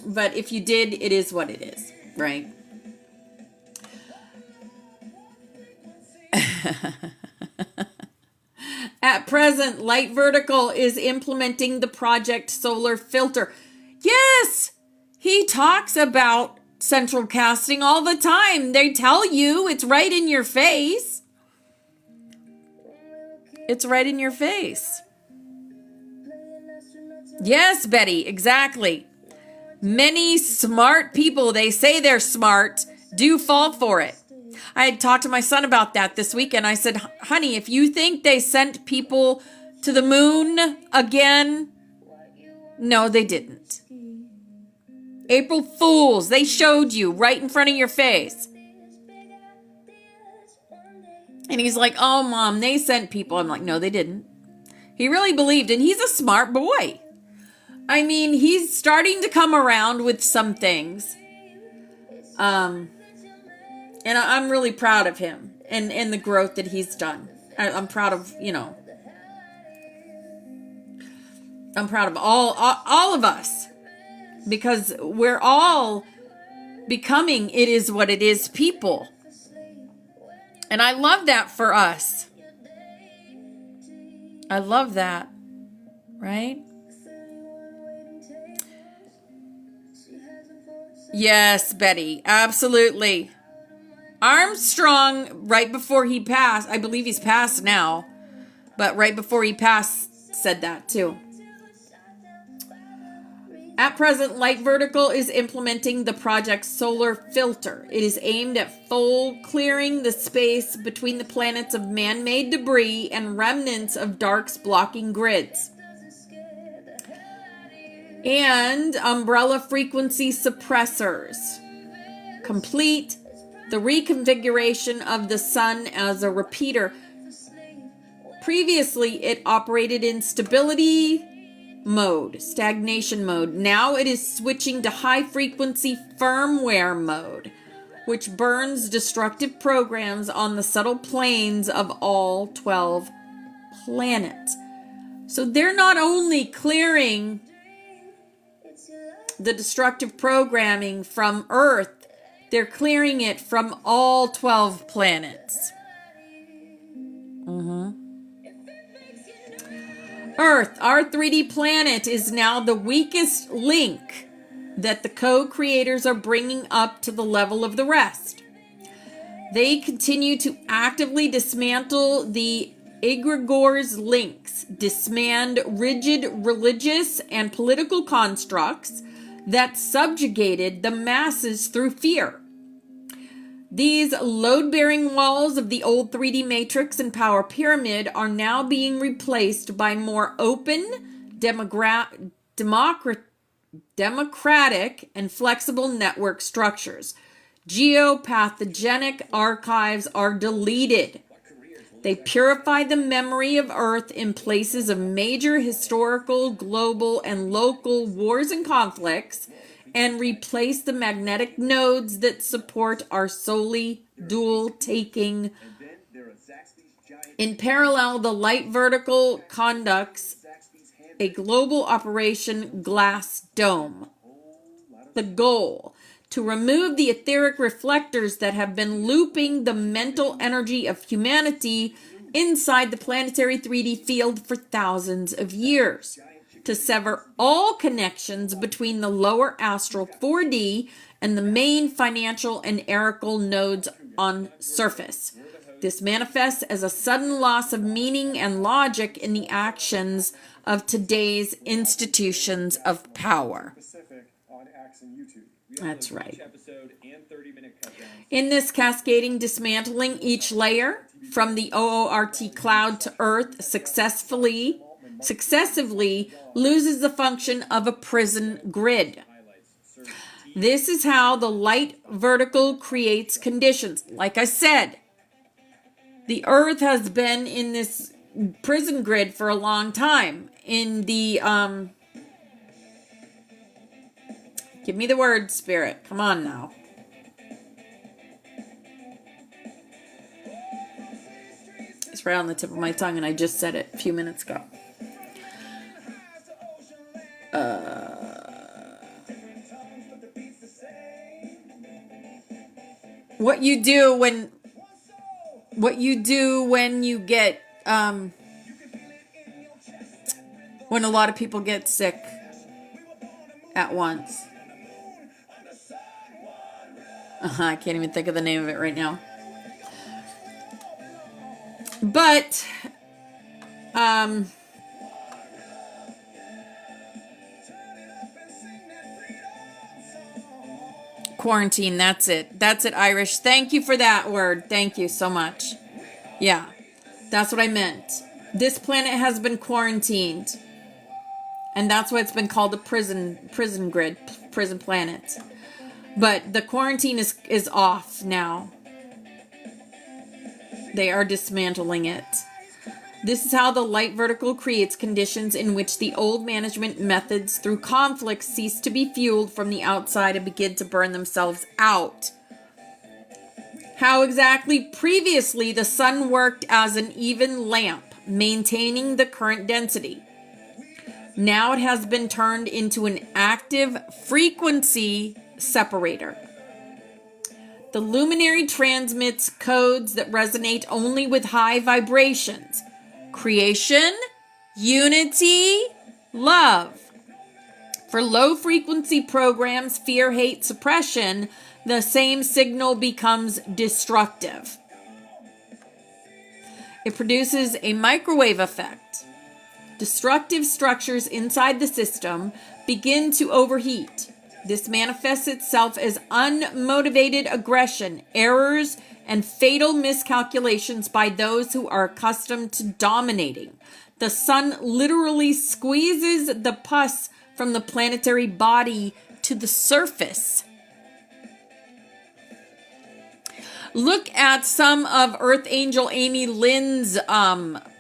But if you did, it is what it is, right? At present, Light Vertical is implementing the Project Solar Filter. Yes, he talks about central casting all the time. They tell you it's right in your face. It's right in your face. Yes, Betty, exactly. Many smart people, they say they're smart, do fall for it. I had talked to my son about that this weekend. I said, honey, if you think they sent people to the moon again, no, they didn't. April Fools, they showed you right in front of your face. And he's like, oh, Mom, they sent people. I'm like, no, they didn't. He really believed, and he's a smart boy. I mean, he's starting to come around with some things. And I'm really proud of him and the growth that he's done. I'm proud of, I'm proud of all of us, because we're all becoming it is what it is people. And I love that for us. I love that, right? Yes, Betty, absolutely. Armstrong, right before he passed, I believe he's passed now, but right before he passed, said that too. At present, Light Vertical is implementing the project's solar filter. It is aimed at full clearing the space between the planets of man-made debris and remnants of darks blocking grids. And umbrella frequency suppressors. Complete the reconfiguration of the sun as a repeater. Previously, it operated in stability mode, stagnation mode. Now it is switching to high frequency firmware mode, which burns destructive programs on the subtle planes of all 12 planets. So they're not only clearing the destructive programming from Earth, they're clearing it from all 12 planets. Earth, our 3D planet, is now the weakest link that the co-creators are bringing up to the level of the rest. They continue to actively dismantle the egregores links, disband rigid religious and political constructs that subjugated the masses through fear. These load-bearing walls of the old 3D matrix and power pyramid are now being replaced by more open, democratic, and flexible network structures. Geopathogenic archives are deleted. They purify the memory of Earth in places of major historical, global, and local wars and conflicts, and replace the magnetic nodes that support our solely dual taking. In parallel, the Light Vertical conducts a global operation Glass Dome. The goal: to remove the etheric reflectors that have been looping the mental energy of humanity inside the planetary 3D field for thousands of years, to sever all connections between the lower astral 4D and the main financial and erical nodes on surface. This manifests as a sudden loss of meaning and logic in the actions of today's institutions of power. That's right. In this cascading dismantling, each layer from the OORT cloud to Earth successively loses the function of a prison grid. This is how the Light Vertical creates conditions. Like I said, the Earth has been in this prison grid for a long time. In the, give me the word, Spirit. Come on now. It's right on the tip of my tongue, and I just said it a few minutes ago. What you do when you get when a lot of people get sick at once. I can't even think of the name of it right now. But quarantine. That's it. That's it, Irish. Thank you for that word. Thank you so much. Yeah, that's what I meant. This planet has been quarantined. And that's why it's been called a prison grid, prison planet. But the quarantine is off now. They are dismantling it. This is how the light vertical creates conditions in which the old management methods through conflict cease to be fueled from the outside and begin to burn themselves out. How exactly? Previously, the sun worked as an even lamp, maintaining the current density. Now it has been turned into an active frequency separator. The luminary transmits codes that resonate only with high vibrations. Creation, unity, love. For low frequency programs, fear, hate, suppression, the same signal becomes destructive. It produces a microwave effect. Destructive structures inside the system begin to overheat. This manifests itself as unmotivated aggression, errors, and fatal miscalculations by those who are accustomed to dominating. The sun literally squeezes the pus from the planetary body to the surface. Look at some of Earth Angel Amy Lynn's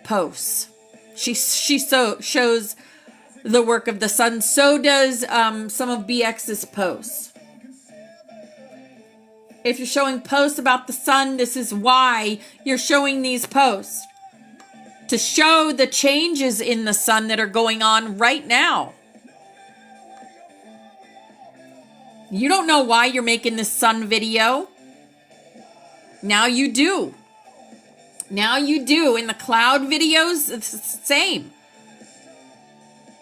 posts. She shows the work of the sun. So does some of BX's posts. If you're showing posts about the sun, this is why you're showing these posts. To show the changes in the sun that are going on right now. You don't know why you're making this sun video. Now you do. Now you do. In the cloud videos, it's the same.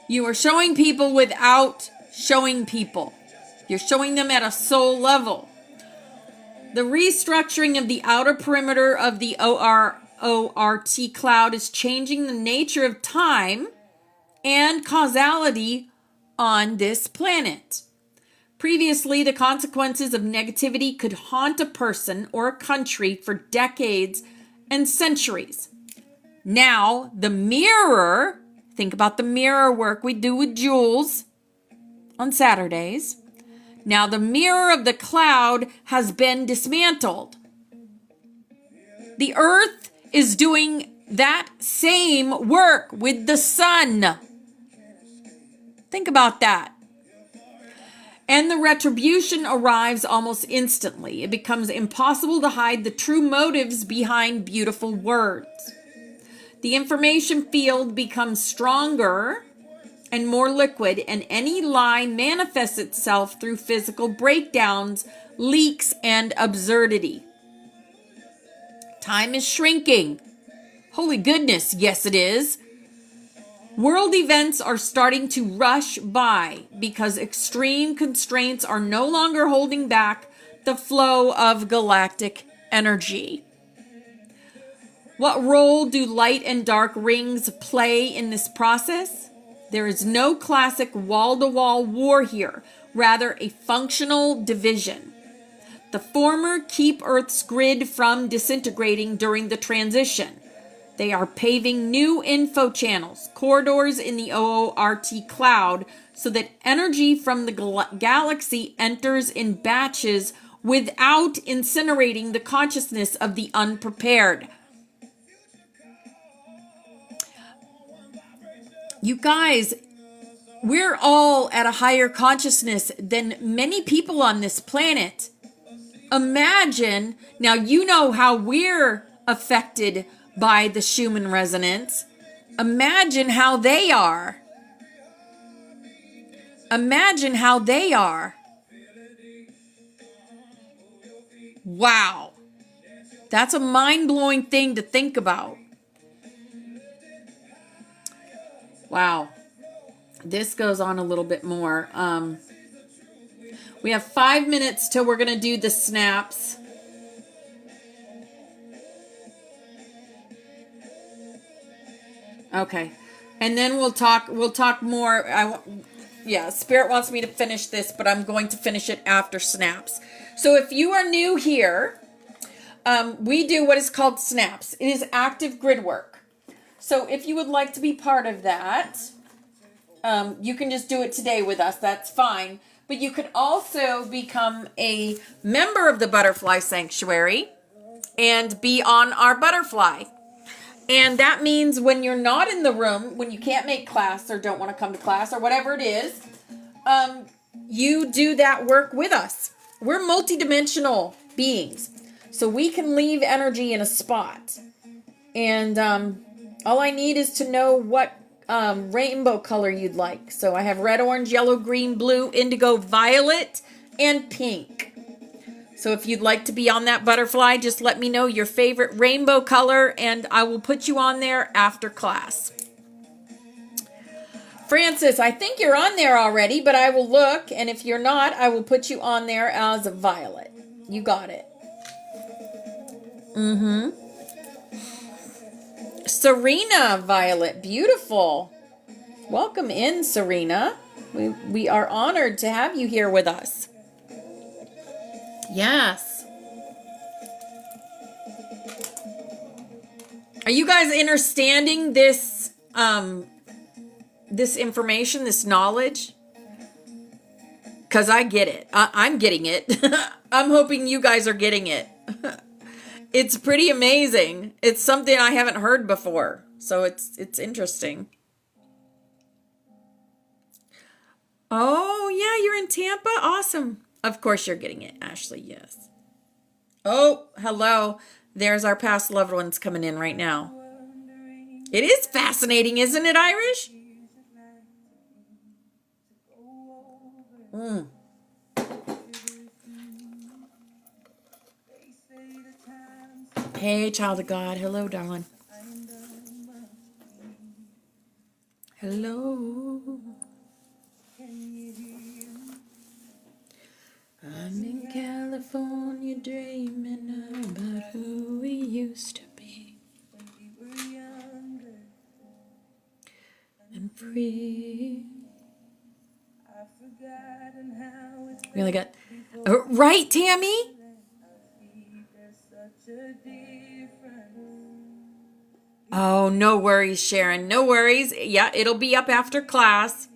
You are showing people without showing people. You're showing them at a soul level. The restructuring of the outer perimeter of the ORT cloud is changing the nature of time and causality on this planet. Previously, the consequences of negativity could haunt a person or a country for decades and centuries. Now, the mirror, think about the mirror work we do with Jules on Saturdays. Now, the mirror of the cloud has been dismantled. The earth is doing that same work with the sun. Think about that. And the retribution arrives almost instantly. It becomes impossible to hide the true motives behind beautiful words. The information field becomes stronger and more liquid, and any lie manifests itself through physical breakdowns, leaks, and absurdity. Time is shrinking. Holy goodness, yes it is. World events are starting to rush by because extreme constraints are no longer holding back the flow of galactic energy. What role do light and dark rings play in this process? There is no classic wall-to-wall war here, rather a functional division. The former keep Earth's grid from disintegrating during the transition. They are paving new info channels, corridors in the OORT cloud, so that energy from the galaxy enters in batches without incinerating the consciousness of the unprepared. You guys, we're all at a higher consciousness than many people on this planet. Imagine, now you know how we're affected by the Schumann resonance. Imagine how they are. Imagine how they are. Wow. That's a mind-blowing thing to think about. Wow. This goes on a little bit more. We have 5 minutes till we're going to do the snaps. Okay. And then we'll talk more. Yeah, Spirit wants me to finish this, but I'm going to finish it after snaps. So if you are new here, we do what is called snaps. It is active grid work. So if you would like to be part of that, you can just do it today with us. That's fine. But you can also become a member of the Butterfly Sanctuary and be on our butterfly. And that means when you're not in the room, when you can't make class or don't want to come to class or whatever it is, you do that work with us. We're multidimensional beings. So we can leave energy in a spot. And all I need is to know what rainbow color you'd like. So I have red, orange, yellow, green, blue, indigo, violet, and pink. So if you'd like to be on that butterfly, just let me know your favorite rainbow color and I will put you on there after class. Francis, I think you're on there already, but I will look. And if you're not, I will put you on there as a violet. You got it. Serena Violet, beautiful. Welcome in, Serena. We are honored to have you here with us. Yes. Are you guys understanding this this information, this knowledge? Because I get it. I'm getting it. I'm hoping you guys are getting it. It's pretty amazing. It's something I haven't heard before. So it's interesting. Oh, yeah, you're in Tampa? Awesome. Of course you're getting it, Ashley, yes. Oh, hello. There's our past loved ones coming in right now. It is fascinating, isn't it, Irish? Hey, child of God. Hello, darling. Hello. I'm in California dreaming about who we used to be. And free. Really good. Right, Tammy? Oh, no worries, Sharon. No worries. Yeah, it'll be up after class.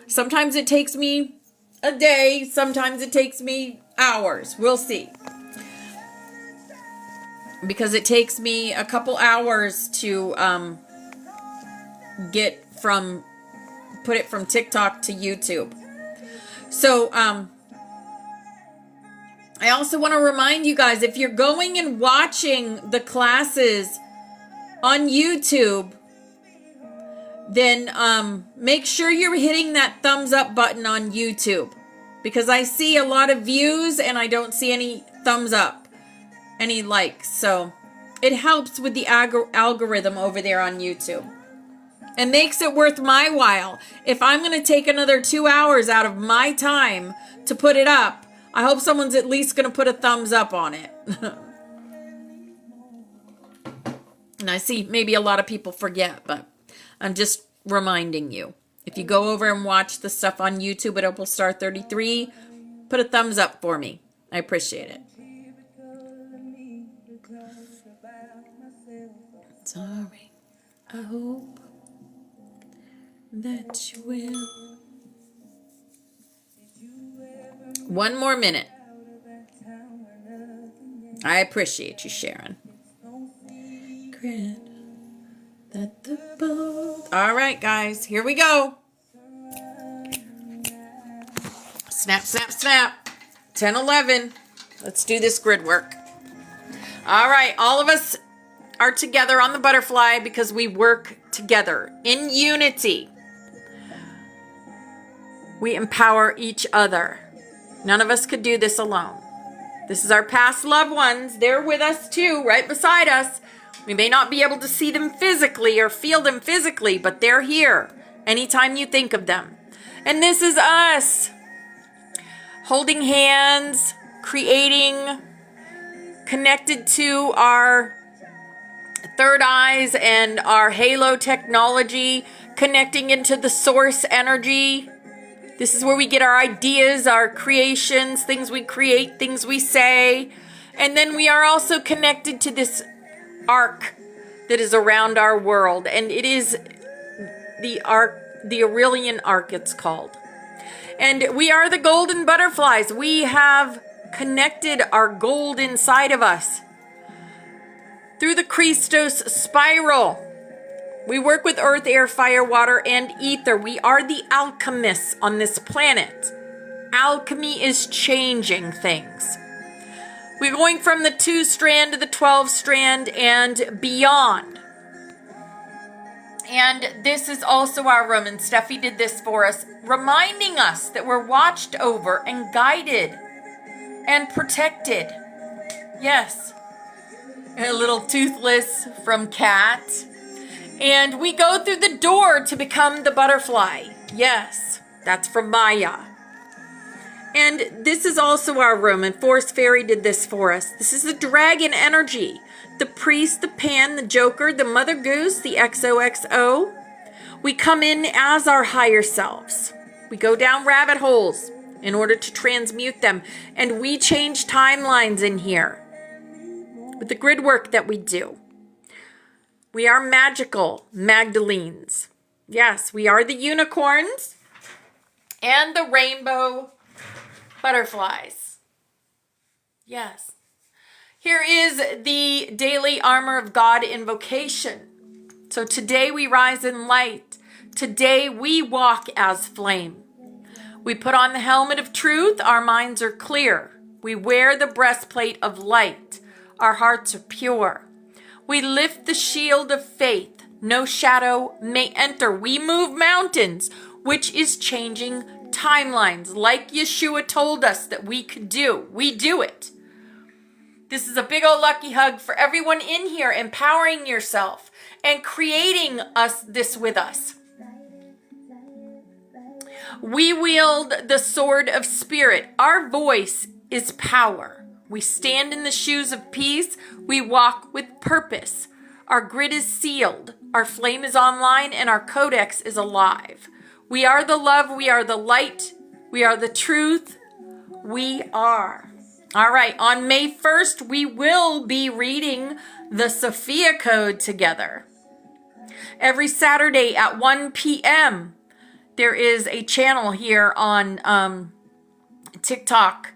Sometimes it takes me a day. Sometimes it takes me hours. We'll see. Because it takes me a couple hours to put it from TikTok to YouTube. So, I also want to remind you guys, if you're going and watching the classes on YouTube, then make sure you're hitting that thumbs up button on YouTube. Because I see a lot of views and I don't see any thumbs up, any likes. So it helps with the algorithm over there on YouTube. It makes it worth my while. If I'm going to take another 2 hours out of my time to put it up, I hope someone's at least going to put a thumbs up on it. And I see maybe a lot of people forget, but I'm just reminding you. If you go over and watch the stuff on YouTube at Opal Star 33, put a thumbs up for me. I appreciate it. Sorry. I hope that you will. 1 more minute. I appreciate you, Sharon. All right, guys, here we go. Snap, snap, snap. 10, 11. Let's do this grid work. All right, all of us are together on the butterfly because we work together in unity. We empower each other. None of us could do this alone. This is our past loved ones. They're with us too, right beside us. We may not be able to see them physically or feel them physically, but they're here anytime you think of them. And this is us. Holding hands, creating, connected to our third eyes and our halo technology, connecting into the source energy, This is where we get our ideas, our creations, things we create, things we say. And then we are also connected to this arc that is around our world. And it is the arc, the Aurelian arc it's called. And we are the golden butterflies. We have connected our gold inside of us through the Christos spiral. We work with earth, air, fire, water, and ether. We are the alchemists on this planet. Alchemy is changing things. We're going from the 2-strand to the 12-strand and beyond. And this is also our room, and Steffi did this for us, reminding us that we're watched over and guided and protected. Yes. A little toothless from Cat. And we go through the door to become the butterfly. Yes, that's from Maya. And this is also our room, and Force Fairy did this for us. This is the dragon energy. The priest, the pan, the joker, the mother goose, the XOXO. We come in as our higher selves. We go down rabbit holes in order to transmute them. And we change timelines in here with the grid work that we do. We are magical Magdalenes. Yes, we are the unicorns and the rainbow butterflies. Yes. Here is the daily armor of God invocation. So today we rise in light. Today we walk as flame. We put on the helmet of truth. Our minds are clear. We wear the breastplate of light. Our hearts are pure. We lift the shield of faith. No shadow may enter. We move mountains, which is changing timelines. Like Yeshua told us that we could do. We do it. This is a big old lucky hug for everyone in here, empowering yourself and creating this with us. We wield the sword of spirit. Our voice is power. We stand in the shoes of peace. We walk with purpose. Our grid is sealed. Our flame is online, and our codex is alive. We are the love. We are the light. We are the truth. We are. All right, on May 1st, we will be reading the Sophia Code together. Every Saturday at 1 p.m., there is a channel here on TikTok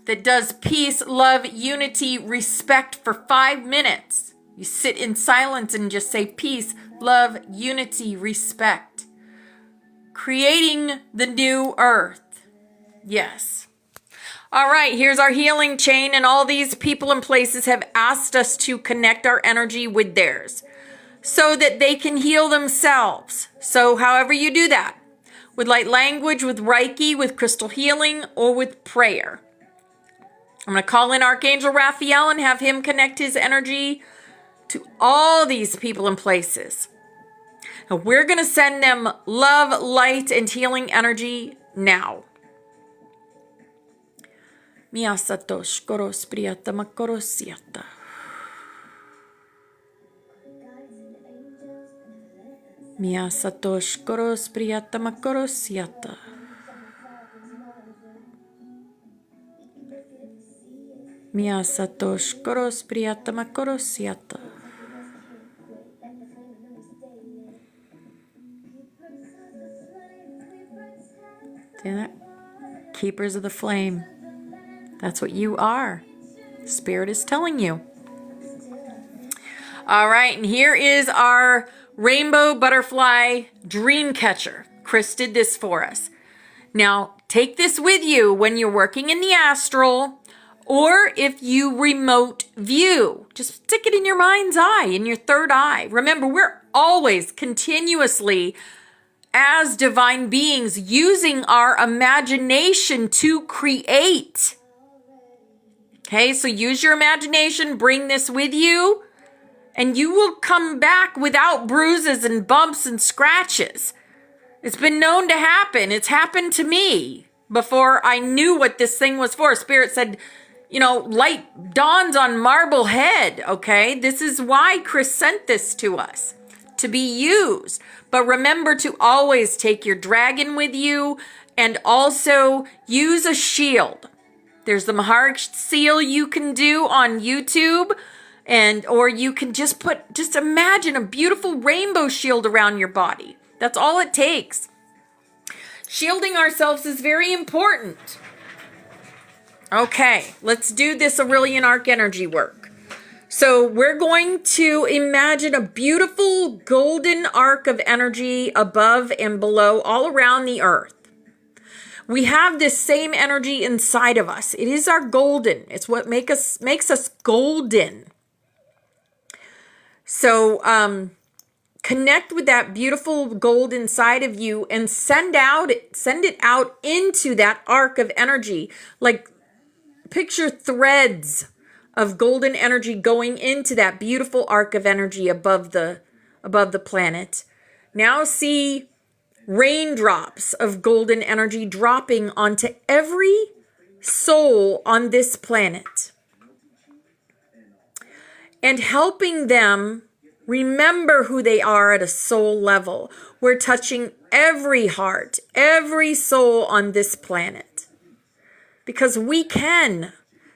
that does peace, love, unity, respect for 5 minutes. You sit in silence and just say peace, love, unity, respect. Creating the new earth. Yes. All right, here's our healing chain, and all these people and places have asked us to connect our energy with theirs so that they can heal themselves. So however you do that, with light language, with Reiki, with crystal healing, or with prayer. I'm going to call in Archangel Raphael and have him connect his energy to all these people and places. Now we're going to send them love, light, and healing energy now. Miasatosh koros priyata makorosiata. Miasatosh koros priyata makorosiata. Miasatosh koros priyata makorosiata. See that? Keepers of the flame. That's what you are. Spirit is telling you. All right, and here is our rainbow butterfly dream catcher. Chris did this for us. Now, take this with you when you're working in the astral, or if you remote view. Just stick it in your mind's eye, in your third eye. Remember, we're always continuously, as divine beings, using our imagination to create. Okay, so use your imagination, bring this with you, and you will come back without bruises and bumps and scratches. It's been known to happen. It's happened to me before I knew what this thing was for. Spirit said, light dawns on marble head, okay? This is why Chris sent this to us, to be used. But remember to always take your dragon with you, And also use a shield. There's the Mahar seal you can do on YouTube. Or you can just imagine a beautiful rainbow shield around your body. That's all it takes. Shielding ourselves is very important. Okay, let's do this Aurelian arc energy work. So we're going to imagine a beautiful golden arc of energy above and below all around the earth. We have this same energy inside of us. It is our golden. It's what makes us golden. So connect with that beautiful gold inside of you and send it out into that arc of energy. Like picture threads of golden energy going into that beautiful arc of energy above the planet. Now see raindrops of golden energy dropping onto every soul on this planet and helping them remember who they are at a soul level. We're touching every heart, every soul on this planet. Because we can.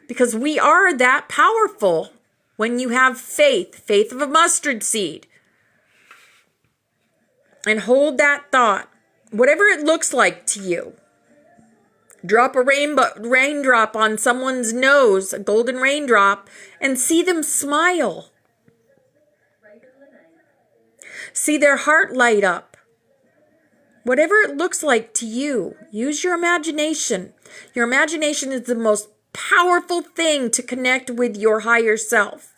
Because we are that powerful when you have faith of a mustard seed. And hold that thought, whatever it looks like to you. Drop a raindrop on someone's nose, a golden raindrop, and see them smile. See their heart light up. Whatever it looks like to you, use your imagination. Your imagination is the most powerful thing to connect with your higher self.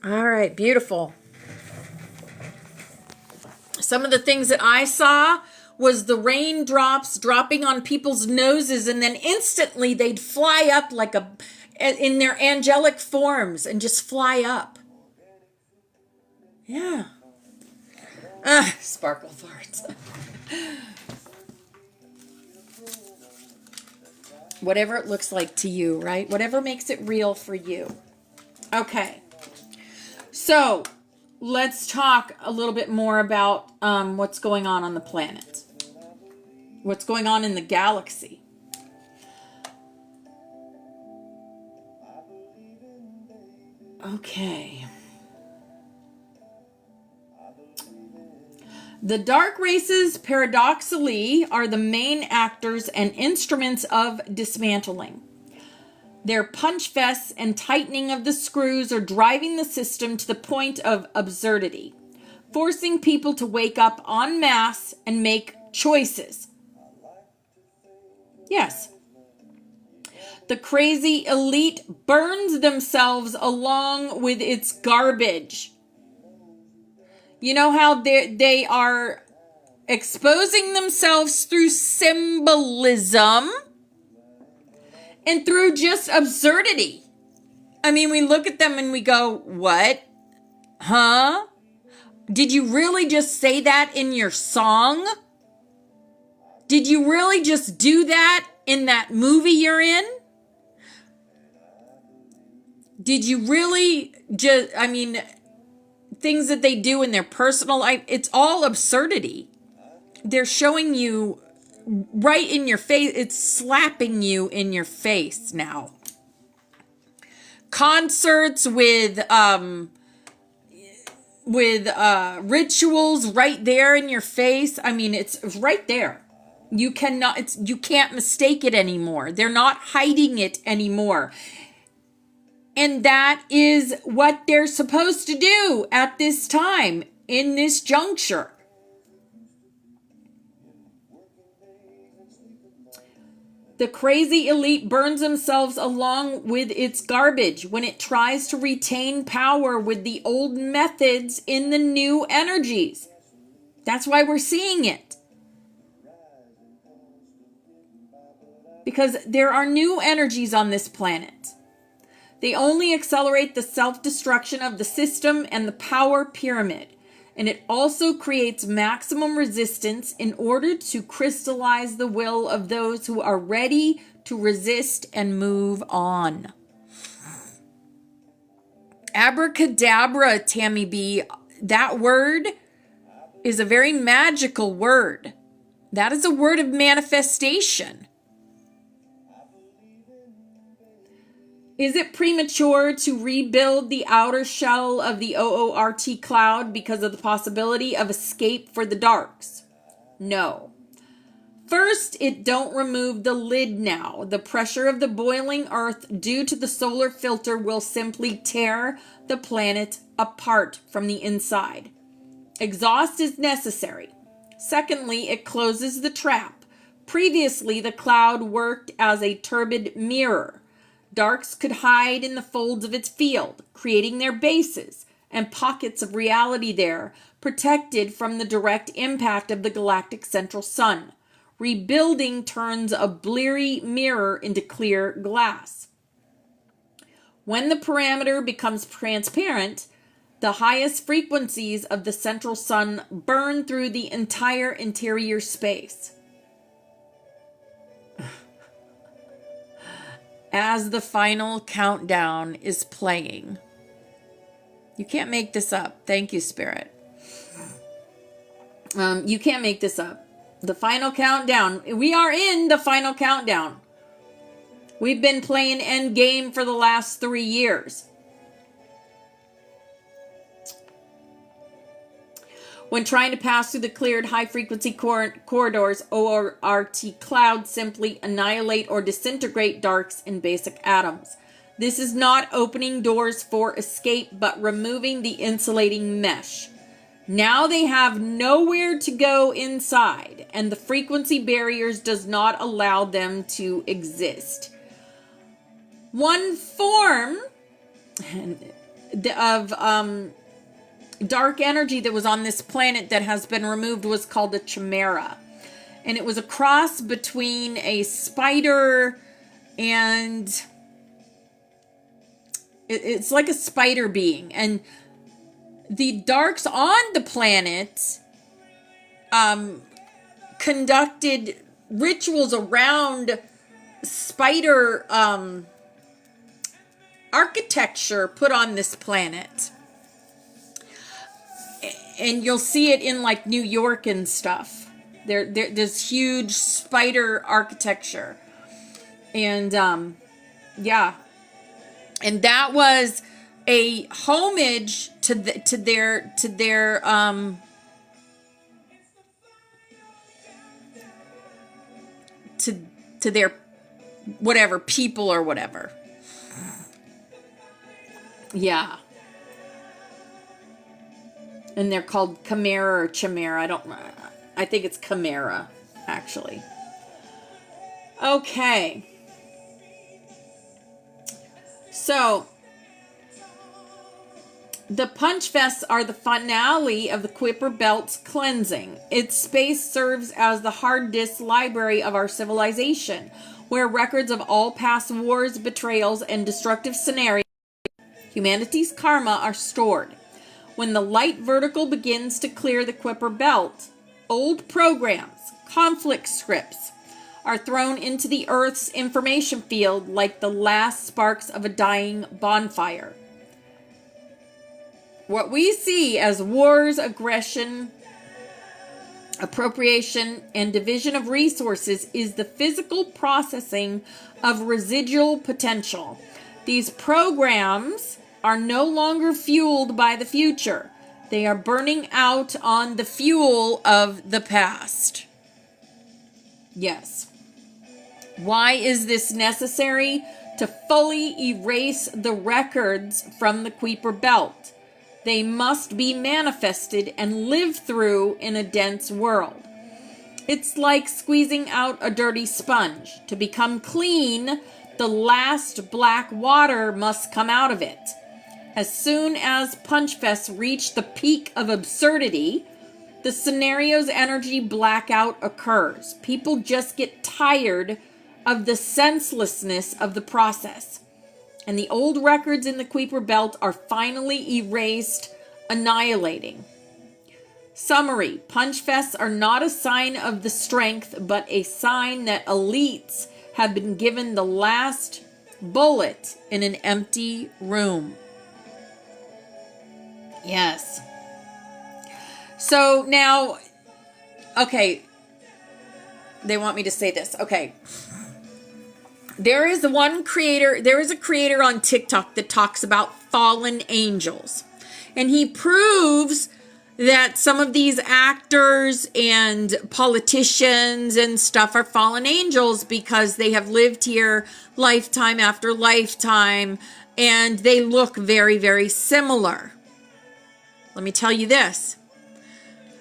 All right, beautiful. Some of the things that I saw was the raindrops dropping on people's noses, and then instantly they'd fly up like in their angelic forms and just fly up. Yeah. Sparkle farts. Whatever it looks like to you, right? Whatever makes it real for you. Okay. So let's talk a little bit more about what's going on the planet. What's going on in the galaxy. Okay. The dark races, paradoxically, are the main actors and instruments of dismantling. Their punch fests and tightening of the screws are driving the system to the point of absurdity, forcing people to wake up en masse and make choices. Yes. The crazy elite burns themselves along with its garbage. You know how they are exposing themselves through symbolism and through just absurdity. I mean, we look at them and we go, what? Huh? Did you really just say that in your song? Did you really just do that in that movie you're in? Did you really just, things that they do in their personal life, it's all absurdity. They're showing you right in your face. It's slapping you in your face now. Concerts with rituals right there in your face. I mean, it's right there. You can't mistake it anymore. They're not hiding it anymore. And that is what they're supposed to do at this time, in this juncture. The crazy elite burns themselves along with its garbage when it tries to retain power with the old methods in the new energies. That's why we're seeing it. Because there are new energies on this planet. They only accelerate the self-destruction of the system and the power pyramid. and it also creates maximum resistance in order to crystallize the will of those who are ready to resist and move on. Abracadabra, Tammy B. That word is a very magical word. That is a word of manifestation. Is it premature to rebuild the outer shell of the OORT cloud because of the possibility of escape for the darks? No. First, it don't remove the lid now. The pressure of the boiling earth due to the solar filter will simply tear the planet apart from the inside. Exhaust is necessary. Secondly, it closes the trap. Previously, the cloud worked as a turbid mirror. Darks could hide in the folds of its field, creating their bases and pockets of reality there, protected from the direct impact of the galactic central sun. Rebuilding turns a bleary mirror into clear glass. When the parameter becomes transparent, the highest frequencies of the central sun burn through the entire interior space. As the final countdown is playing. You can't make this up. Thank you, Spirit. You can't make this up. The final countdown. We are in the final countdown. We've been playing Endgame for the last 3 years. When trying to pass through the cleared high-frequency corridors, OORT clouds simply annihilate or disintegrate darks in basic atoms. This is not opening doors for escape, but removing the insulating mesh. Now they have nowhere to go inside, and the frequency barriers does not allow them to exist. One form of dark energy that was on this planet that has been removed was called a chimera. And it was a cross between a spider and... It's like a spider being. And the darks on the planet conducted rituals around spider architecture put on this planet. And you'll see it in like New York and stuff. There's huge spider architecture. And yeah. And that was a homage to their whatever people or whatever. Yeah. And they're called Chimera or Chimera. I think it's Chimera, actually. Okay. So, the Punch Fests are the finale of the Kuiper Belt's cleansing. Its space serves as the hard disk library of our civilization, where records of all past wars, betrayals, and destructive scenarios of humanity's karma are stored. When the light vertical begins to clear the Kuiper Belt, old programs, conflict scripts, are thrown into the Earth's information field like the last sparks of a dying bonfire. What we see as wars, aggression, appropriation, and division of resources is the physical processing of residual potential. These programs are no longer fueled by the future. They are burning out on the fuel of the past. Yes. Why is this necessary? To fully erase the records from the Kuiper Belt. They must be manifested and lived through in a dense world. It's like squeezing out a dirty sponge. To become clean, the last black water must come out of it. As soon as Punch Fests reach the peak of absurdity, the scenario's energy blackout occurs. People just get tired of the senselessness of the process. And the old records in the Kuiper Belt are finally erased, annihilating. Summary. Punch fests are not a sign of the strength, but a sign that elites have been given the last bullet in an empty room. Yes. So now, okay, they want me to say this. Okay. There is a creator on TikTok that talks about fallen angels. And he proves that some of these actors and politicians and stuff are fallen angels because they have lived here lifetime after lifetime and they look very, very similar. Let me tell you this.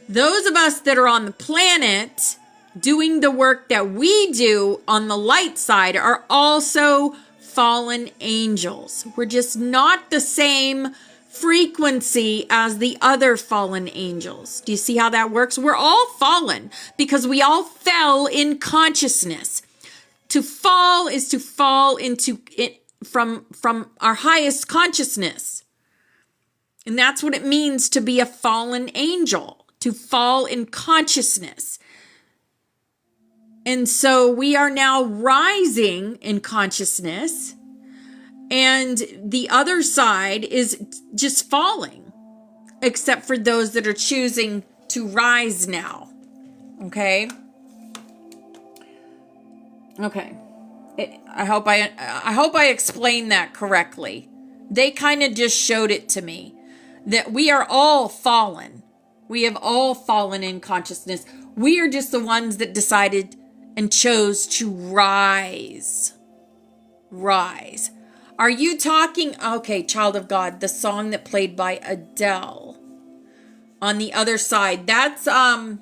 Those of us that are on the planet doing the work that we do on the light side are also fallen angels. We're just not the same frequency as the other fallen angels. Do you see how that works? We're all fallen because we all fell in consciousness. To fall is to fall into it from our highest consciousness. And that's what it means to be a fallen angel, to fall in consciousness. And so we are now rising in consciousness, and the other side is just falling, except for those that are choosing to rise now. Okay? Okay. I hope I explained that correctly. They kind of just showed it to me that we are all fallen. We have all fallen in consciousness. We are just the ones that decided and chose to rise. Rise. Are you talking, okay, Child of God, the song that played by Adele on the other side? That's Hello.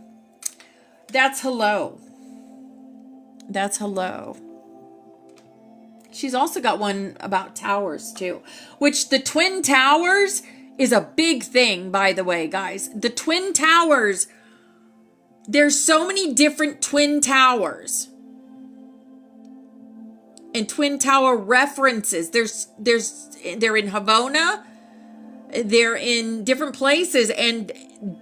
That's Hello. She's also got one about towers too, which the Twin Towers is a big thing, by the way, guys. The Twin Towers, there's so many different Twin Towers and Twin Tower references. They're in Havana. They're in different places. And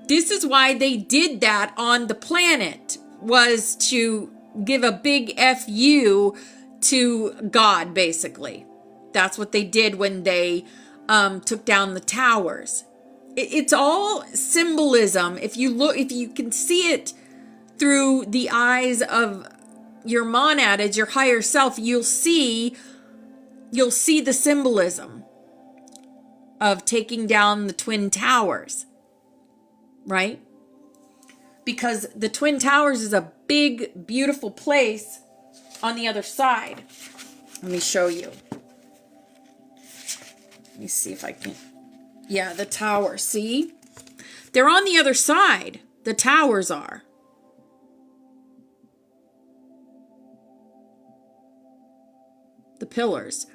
this is why they did that on the planet, was to give a big FU to God, basically. That's what they did when they took down the towers. It's all symbolism. If you can see it through the eyes of your monads, your higher self, you'll see the symbolism of taking down the Twin Towers, right? Because the Twin Towers is a big, beautiful place on the other side. Let me show you. Let me see if I can. Yeah, the tower, see? They're on the other side. The towers are. The pillars.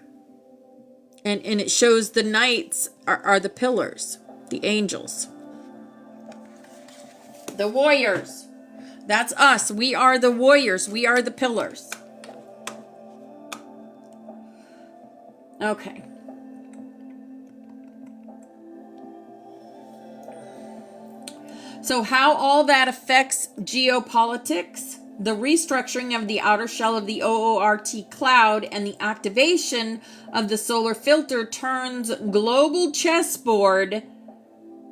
And it shows the knights are the pillars. The angels. The warriors. That's us. We are the warriors. We are the pillars. Okay. So how all that affects geopolitics, the restructuring of the outer shell of the OORT cloud and the activation of the solar filter turns global chessboard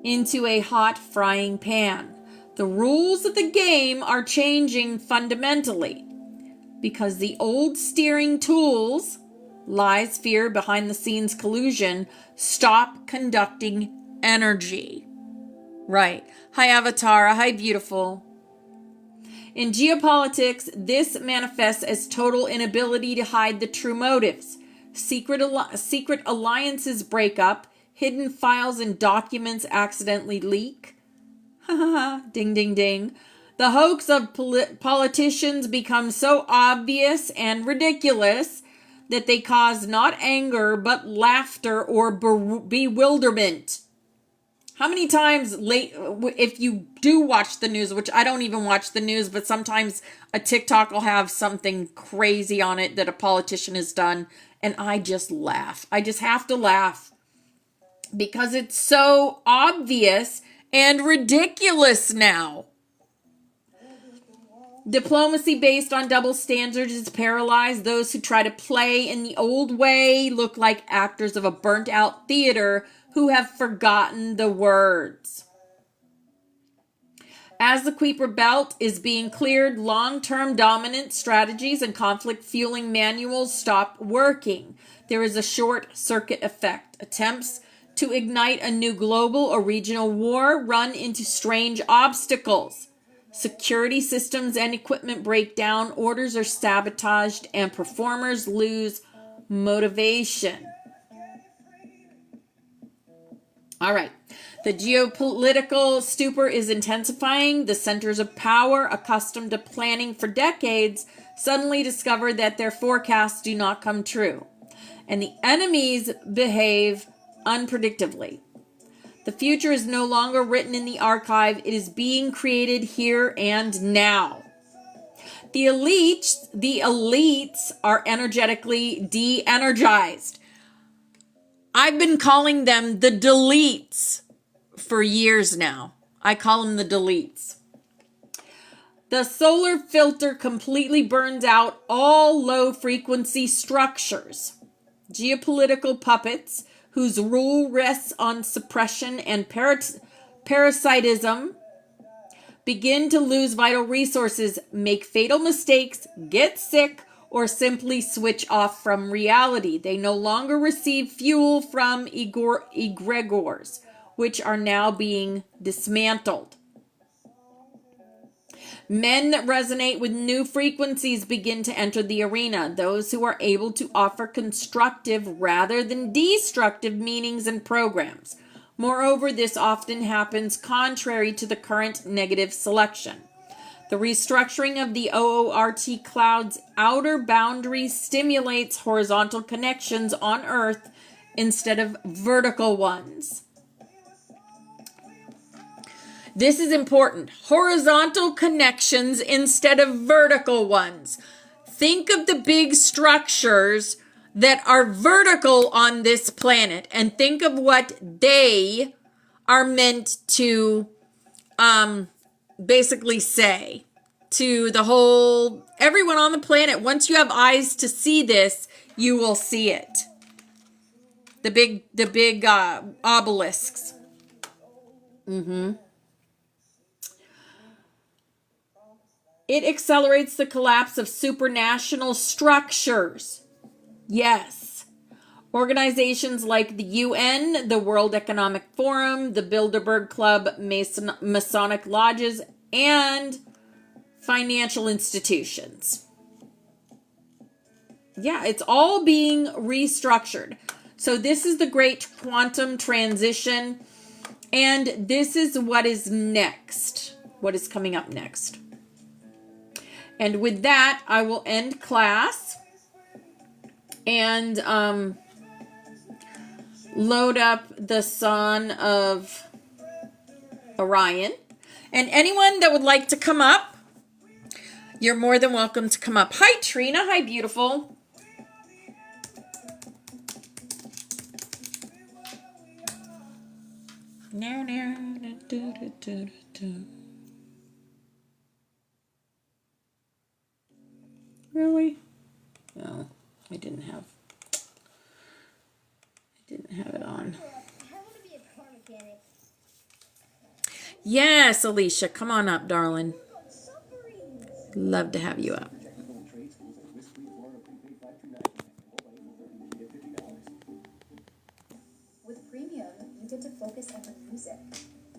into a hot frying pan. The rules of the game are changing fundamentally because the old steering tools, lies, fear, behind the scenes collusion, stop conducting energy. Right. Hi, Avatara. Hi, beautiful. In geopolitics, this manifests as total inability to hide the true motives. Secret alliances break up. Hidden files and documents accidentally leak. Ding, ding, ding. The hoax of politicians become so obvious and ridiculous that they cause not anger, but laughter or bewilderment. How many times if you do watch the news, which I don't even watch the news, but sometimes a TikTok will have something crazy on it that a politician has done, and I just laugh. I just have to laugh because it's so obvious and ridiculous now. Diplomacy based on double standards is paralyzed. Those who try to play in the old way look like actors of a burnt out theater who have forgotten the words. As the Kuiper Belt is being cleared, long-term dominant strategies and conflict-fueling manuals stop working. There is a short-circuit effect. Attempts to ignite a new global or regional war run into strange obstacles. Security systems and equipment break down, orders are sabotaged, and performers lose motivation. All right. The geopolitical stupor is intensifying. The centers of power, accustomed to planning for decades, suddenly discover that their forecasts do not come true. And the enemies behave unpredictably. The future is no longer written in the archive. It is being created here and now. The elites are energetically de-energized. I've been calling them the deletes for years now. I call them the deletes. The solar filter completely burns out all low-frequency structures. Geopolitical puppets whose rule rests on suppression and parasitism begin to lose vital resources, make fatal mistakes, get sick, or simply switch off from reality. They no longer receive fuel from egregores, which are now being dismantled. Men that resonate with new frequencies begin to enter the arena. Those who are able to offer constructive rather than destructive meanings and programs. Moreover, this often happens contrary to the current negative selection. The restructuring of the OORT cloud's outer boundary stimulates horizontal connections on Earth instead of vertical ones. This is important. Horizontal connections instead of vertical ones. Think of the big structures that are vertical on this planet and think of what they are meant to basically say to the whole, everyone on the planet. Once you have eyes to see this, you will see it. The big obelisks. It accelerates the collapse of supranational structures. Yes. Organizations like the UN, the World Economic Forum, the Bilderberg Club, Masonic lodges, and financial institutions. Yeah, it's all being restructured. So this is the great quantum transition, and this is what is next. What is coming up next? And with that, I will end class and load up the Son of Orion. And anyone that would like to come up, you're more than welcome to come up. Hi, Trina. Hi, beautiful. Really? No, I didn't have it on. Yes, Alicia, come on up, darling. Love to have you up. With premium, you get to focus on the music.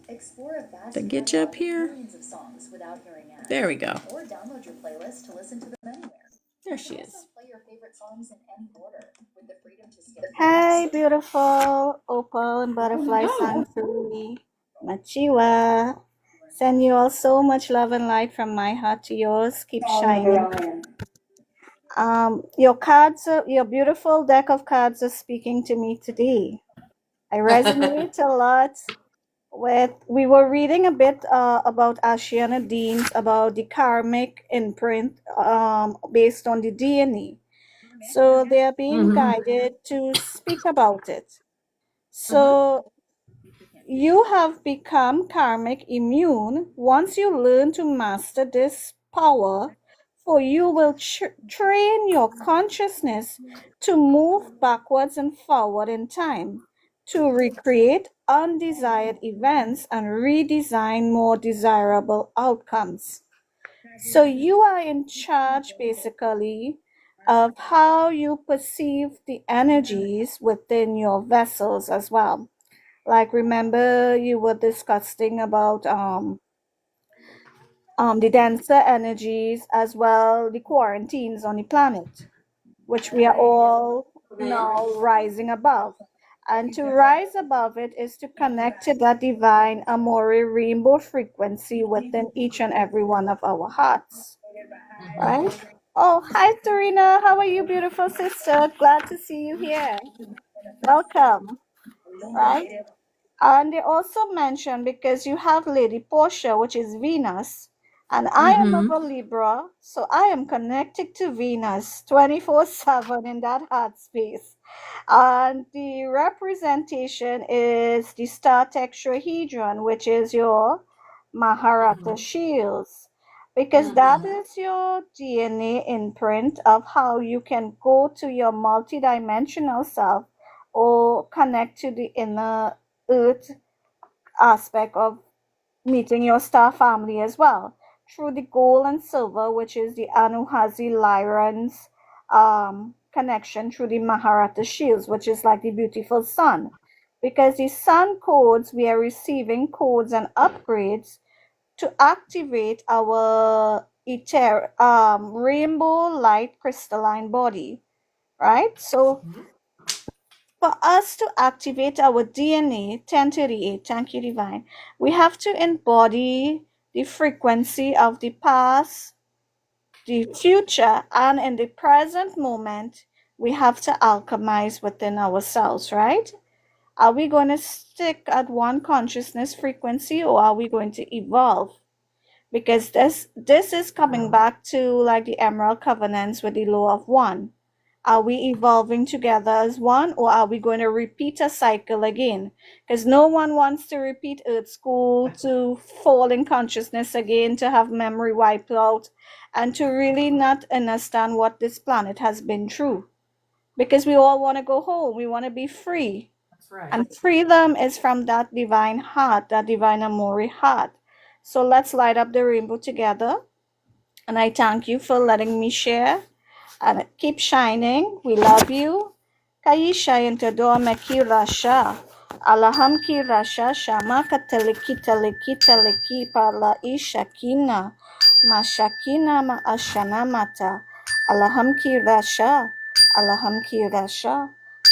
Explore a vast To get you up here. millions of songs without hearing ads. There we go. Or download your playlist to listen to them anywhere. There she is. Also play your favorite songs in any order with the freedom to skip. Hi, beautiful opal and butterfly sanctuary. Machiwa. Send you all so much love and light from my heart to yours. Keep shining. Your cards, your beautiful deck of cards are speaking to me today. I resonate a lot with, we were reading a bit about Ashiana Deans, about the karmic imprint based on the DNA. So they are being guided to speak about it. So you have become karmic immune once you learn to master this power, for you will train your consciousness to move backwards and forward in time, to recreate undesired events and redesign more desirable outcomes. So you are in charge basically of how you perceive the energies within your vessels as well. Like, remember you were discussing about the denser energies as well, the quarantines on the planet, which we are all now rising above. And to rise above it is to connect to that divine Amore rainbow frequency within each and every one of our hearts, right? Oh, hi, Serena. How are you, beautiful sister? Glad to see you here. Welcome, right? And they also mention, because you have Lady Portia, which is Venus, and I am of Mm-hmm. a Libra, so I am connected to Venus 24/7 in that heart space. And the representation is the star tetrahedron, which is your Maharata shields, because that is your DNA imprint of how you can go to your multidimensional self or connect to the inner earth aspect of meeting your star family as well through the gold and silver, which is the Anuhazi Lyran's connection through the Maharata shields, which is like the beautiful sun. Because the sun codes, we are receiving codes and upgrades to activate our rainbow light crystalline body, right? So for us to activate our DNA 1038, thank you, Divine, we have to embody the frequency of the past, the future, and in the present moment, we have to alchemize within ourselves, right? Are we going to stick at one consciousness frequency, or are we going to evolve? Because this is coming back to like the Emerald Covenants with the law of one. Are we evolving together as one, or are we going to repeat a cycle again? Because no one wants to repeat Earth School, to fall in consciousness again, to have memory wiped out, and to really not understand what this planet has been through. Because we all want to go home. We want to be free. That's right. And freedom is from that divine heart, that divine Amori heart. So let's light up the rainbow together. And I thank you for letting me share. And keep shining. We love you. Kaisha intador meki rasha. Alaham ki rasha shama kateliki teleki teleki parla ishakina. Mashakina ma ashana mata. Alaham ki rasha. Alaham ki rasha.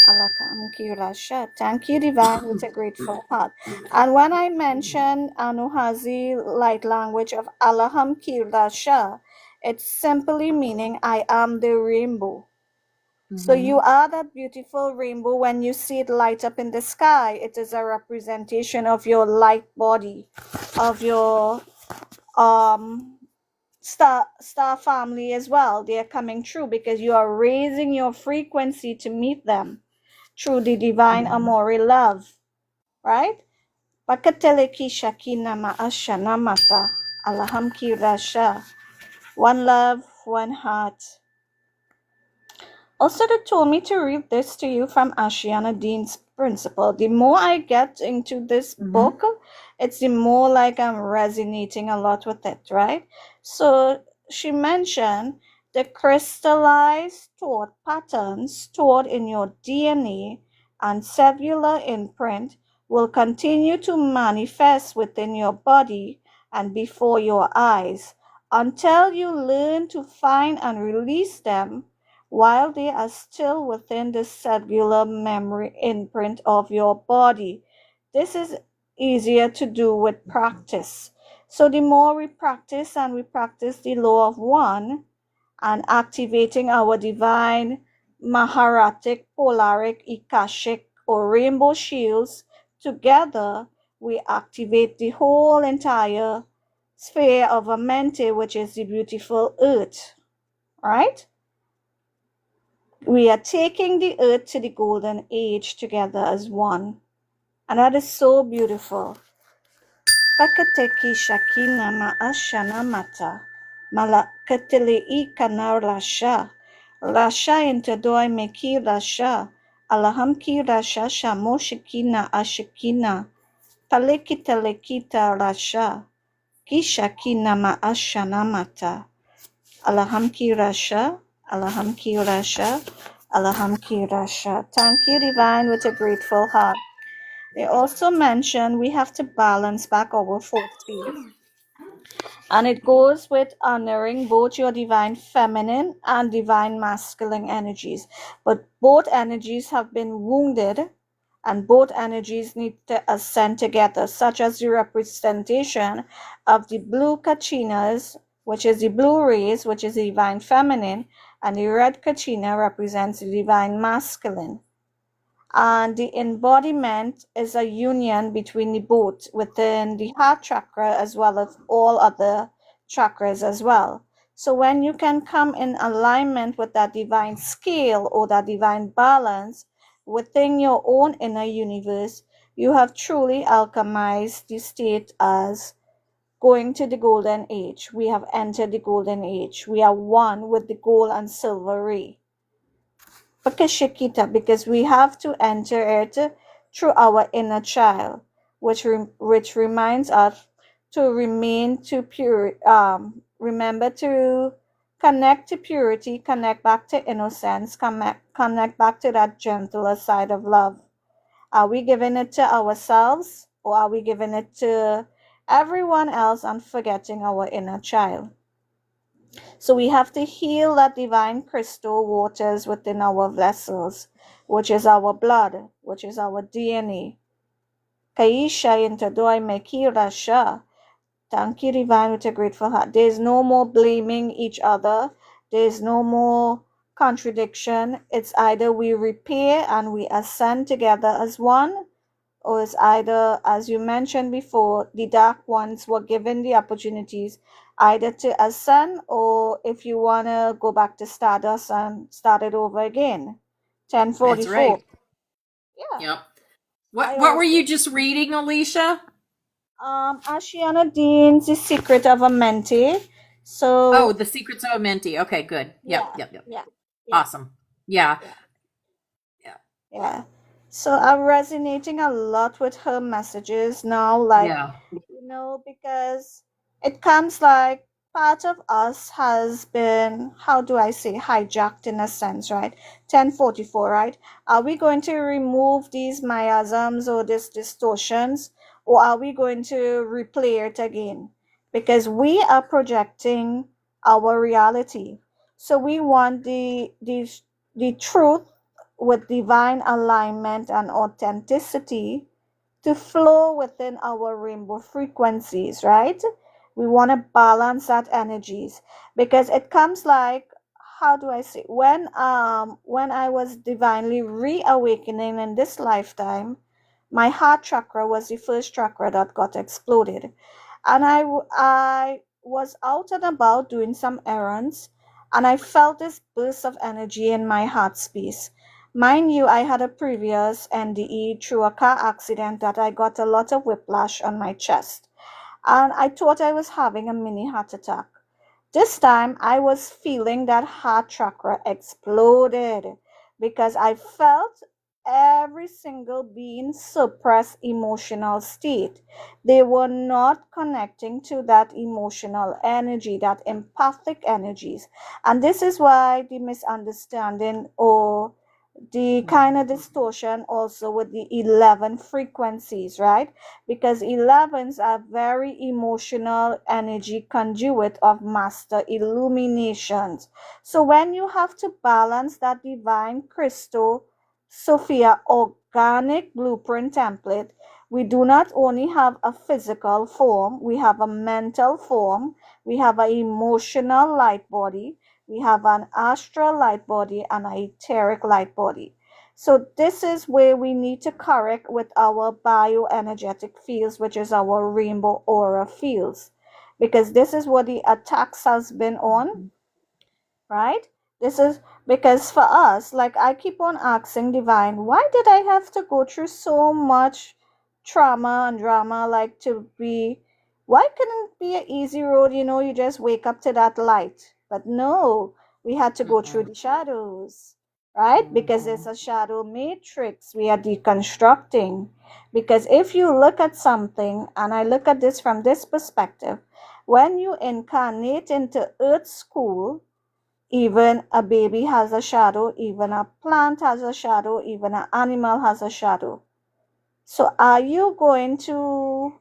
Alaham ki rasha. Thank you, Divine, with a grateful heart. And when I mention Anuhazi light language of Alaham ki rasha, it's simply meaning I am the rainbow. So you are that beautiful rainbow. When you see it light up in the sky, it is a representation of your light body, of your star family as well. They are coming through because you are raising your frequency to meet them through the divine Amore love, right? Pakateleki shakina ma'ashana mata. Alaham ki rasha. One love, one heart. Also, they told me to read this to you from Ashiana Dean's Principle. The more I get into this book, it's the more like I'm resonating a lot with it, right? So she mentioned the crystallized thought patterns stored in your DNA and cellular imprint will continue to manifest within your body and before your eyes until you learn to find and release them while they are still within the cellular memory imprint of your body. This is easier to do with practice. So the more we practice and we practice the law of one and activating our divine Maharatic, Polaric, Akashic, or rainbow shields, together we activate the whole entire sphere of Amente, which is the beautiful earth, right? We are taking the earth to the golden age together as one. And that is so beautiful. Pakateki shakina ma'ashana mata. Malakatili ikanar lasha. Lasha intadoi meki lasha. Alahamki rasha shamoshikina ashikina. Palekita rasha. Kishakina ma'ashana mata. Alahamki rasha. Alahamki rasha. Alahamki rasha. Thank you, Divine, with a grateful heart. They also mention we have to balance back our fourth space. And it goes with honoring both your divine feminine and divine masculine energies. But both energies have been wounded and both energies need to ascend together, such as the representation of the blue kachinas, which is the blue rays, which is the divine feminine, and the red kachina represents the divine masculine. And the embodiment is a union between the both within the heart chakra as well as all other chakras as well. So when you can come in alignment with that divine scale or that divine balance within your own inner universe, you have truly alchemized the state as going to the golden age. We have entered the golden age. We are one with the gold and silver ray. Pakashikita, because we have to enter it through our inner child, which reminds us to remain to pure. Remember to connect to purity, connect back to innocence, connect back to that gentler side of love. Are we giving it to ourselves, or are we giving it to everyone else and forgetting our inner child? So we have to heal that divine crystal waters within our vessels, which is our blood, which is our DNA. Kaisha intadoi mekira sha. Thank you, divine, with a grateful heart. There is no more blaming each other. There is no more contradiction. It's either we repair and we ascend together as one, or it's either, as you mentioned before, the dark ones were given the opportunities either to ascend, or if you want to go back to Stardust and start it over again. 1044. That's right. Yeah. Yep. I What were also, you just reading, Alicia? Ashiana Dean's The Secret of a Mente. So, Oh, The Secrets of a Menti. Okay, good. Yep, yeah, yep, yep. yeah, yeah, Awesome. Yeah. yeah, Yeah. yeah. So I'm resonating a lot with her messages now, like, Yeah. because it comes like part of us has been, how do I say, hijacked in a sense, right? 1044, right? Are we going to remove these miasms or these distortions, or are we going to replay it again? Because we are projecting our reality. So we want the truth with divine alignment and authenticity to flow within our rainbow frequencies, right? We want to balance that energies because it comes like, how do I say, when I was divinely reawakening in this lifetime, my heart chakra was the first chakra that got exploded. And I was out and about doing some errands, and I felt this burst of energy in my heart space. Mind you, I had a previous NDE through a car accident that I got a lot of whiplash on my chest, and I thought I was having a mini heart attack. This time I was feeling that heart chakra exploded because I felt every single being suppressed emotional state. They were not connecting to that emotional energy, that empathic energies. And this is why the misunderstanding or the kind of distortion also with the 11 frequencies, right? Because 11s are very emotional energy conduit of master illuminations. So when you have to balance that divine crystal Sophia organic blueprint template, we do not only have a physical form, we have a mental form, we have an emotional light body, we have an astral light body and an etheric light body. So this is where we need to correct with our bioenergetic fields, which is our rainbow aura fields, because this is what the attacks has been on, right? This is because for us, like I keep on asking divine, why did I have to go through so much trauma and drama like to be, why couldn't it be an easy road? You just wake up to that light. But no, we had to go through the shadows, right? Because it's a shadow matrix we are deconstructing. Because if you look at something, and I look at this from this perspective, when you incarnate into Earth School, even a baby has a shadow, even a plant has a shadow, even an animal has a shadow. So are you going to,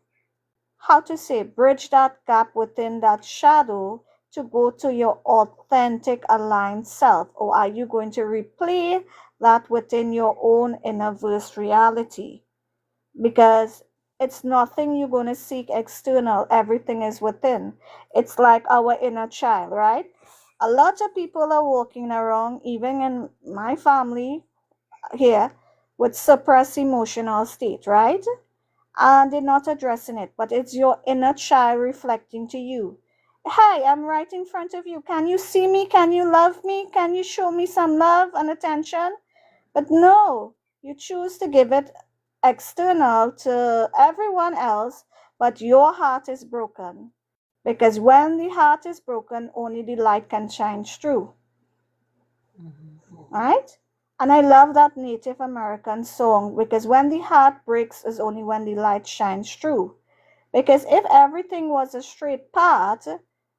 how to say, bridge that gap within that shadow to go to your authentic aligned self? Or are you going to replay that within your own inner verse reality? Because it's nothing you're going to seek external, everything is within. It's like our inner child, right? A lot of people are walking around, even in my family here, with suppressed emotional state, right? And they're not addressing it, but it's your inner child reflecting to you. Hey, I'm right in front of you. Can you see me? Can you love me? Can you show me some love and attention? But no, you choose to give it external to everyone else, but your heart is broken. Because when the heart is broken, only the light can shine through. Right? And I love that Native American song, because when the heart breaks is only when the light shines through. Because if everything was a straight path,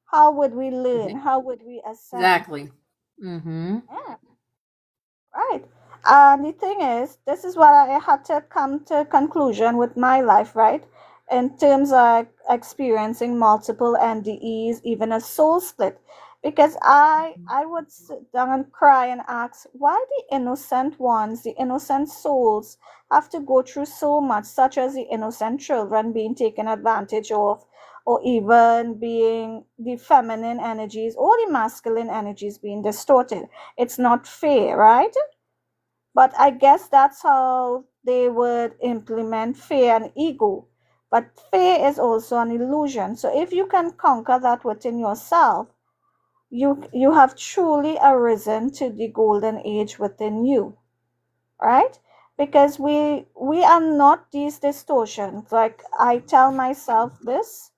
how would we learn? How would we ascend? Exactly. Mm-hmm. Yeah. Right. And the thing is, this is what I had to come to conclusion with my life, right? In terms of experiencing multiple NDEs, even a soul split. Because I would sit down and cry and ask, why the innocent ones, the innocent souls, have to go through so much, such as the innocent children being taken advantage of, or even being the feminine energies or the masculine energies being distorted. It's not fair, right? But I guess that's how they would implement fear and ego. But fear is also an illusion. So if you can conquer that within yourself, you have truly arisen to the golden age within you, right? Because we are not these distortions. Like I tell myself this,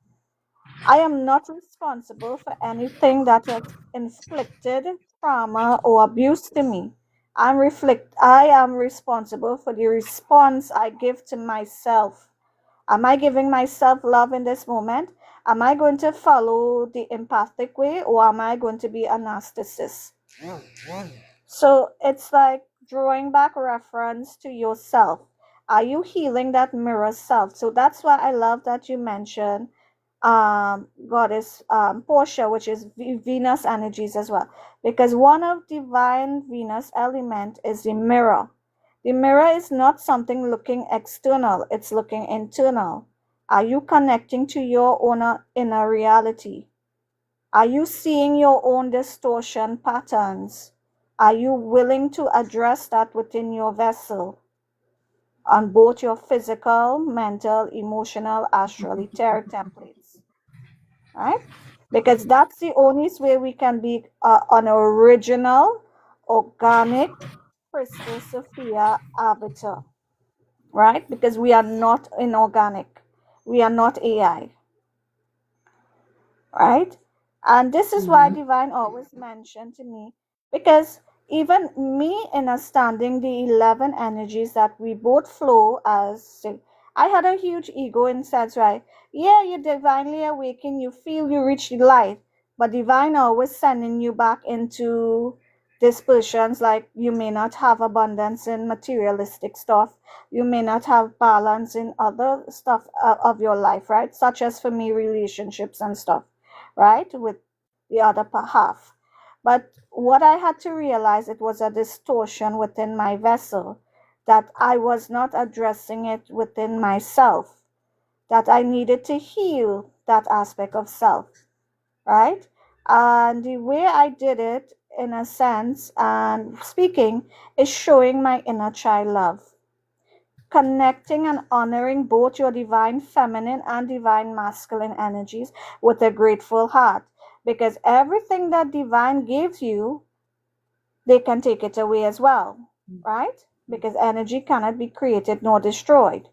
I am not responsible for anything that has inflicted trauma or abuse to me. I am responsible for the response I give to myself. Am I giving myself love in this moment? Am I going to follow the empathic way, or am I going to be a narcissist? So it's like drawing back reference to yourself. Are you healing that mirror self? So that's why I love that you mentioned goddess Portia, which is Venus energies as well, because one of divine Venus element is the mirror. The mirror is not something looking external, it's looking internal. Are you connecting to your own inner reality? Are you seeing your own distortion patterns? Are you willing to address that within your vessel on both your physical, mental, emotional, astral, etheric templates? Right? Because that's the only way we can be an original, organic, Crystal Sophia avatar. Right? Because we are not inorganic, we are not AI. Right? And this is why divine always mentioned to me, because even me understanding the 11 energies that we both flow as, I had a huge ego in sense, right? Yeah, you're divinely awakened, you feel you reach the light, but divine always sending you back into dispersions, like you may not have abundance in materialistic stuff, you may not have balance in other stuff of your life, right? Such as for me, relationships and stuff, right, with the other half. But what I had to realize, it was a distortion within my vessel, that I was not addressing it within myself, that I needed to heal that aspect of self, right? And the way I did it, in a sense, and speaking, is showing my inner child love, connecting and honoring both your divine feminine and divine masculine energies with a grateful heart. Because everything that divine gives you, they can take it away as well, right? Because energy cannot be created nor destroyed.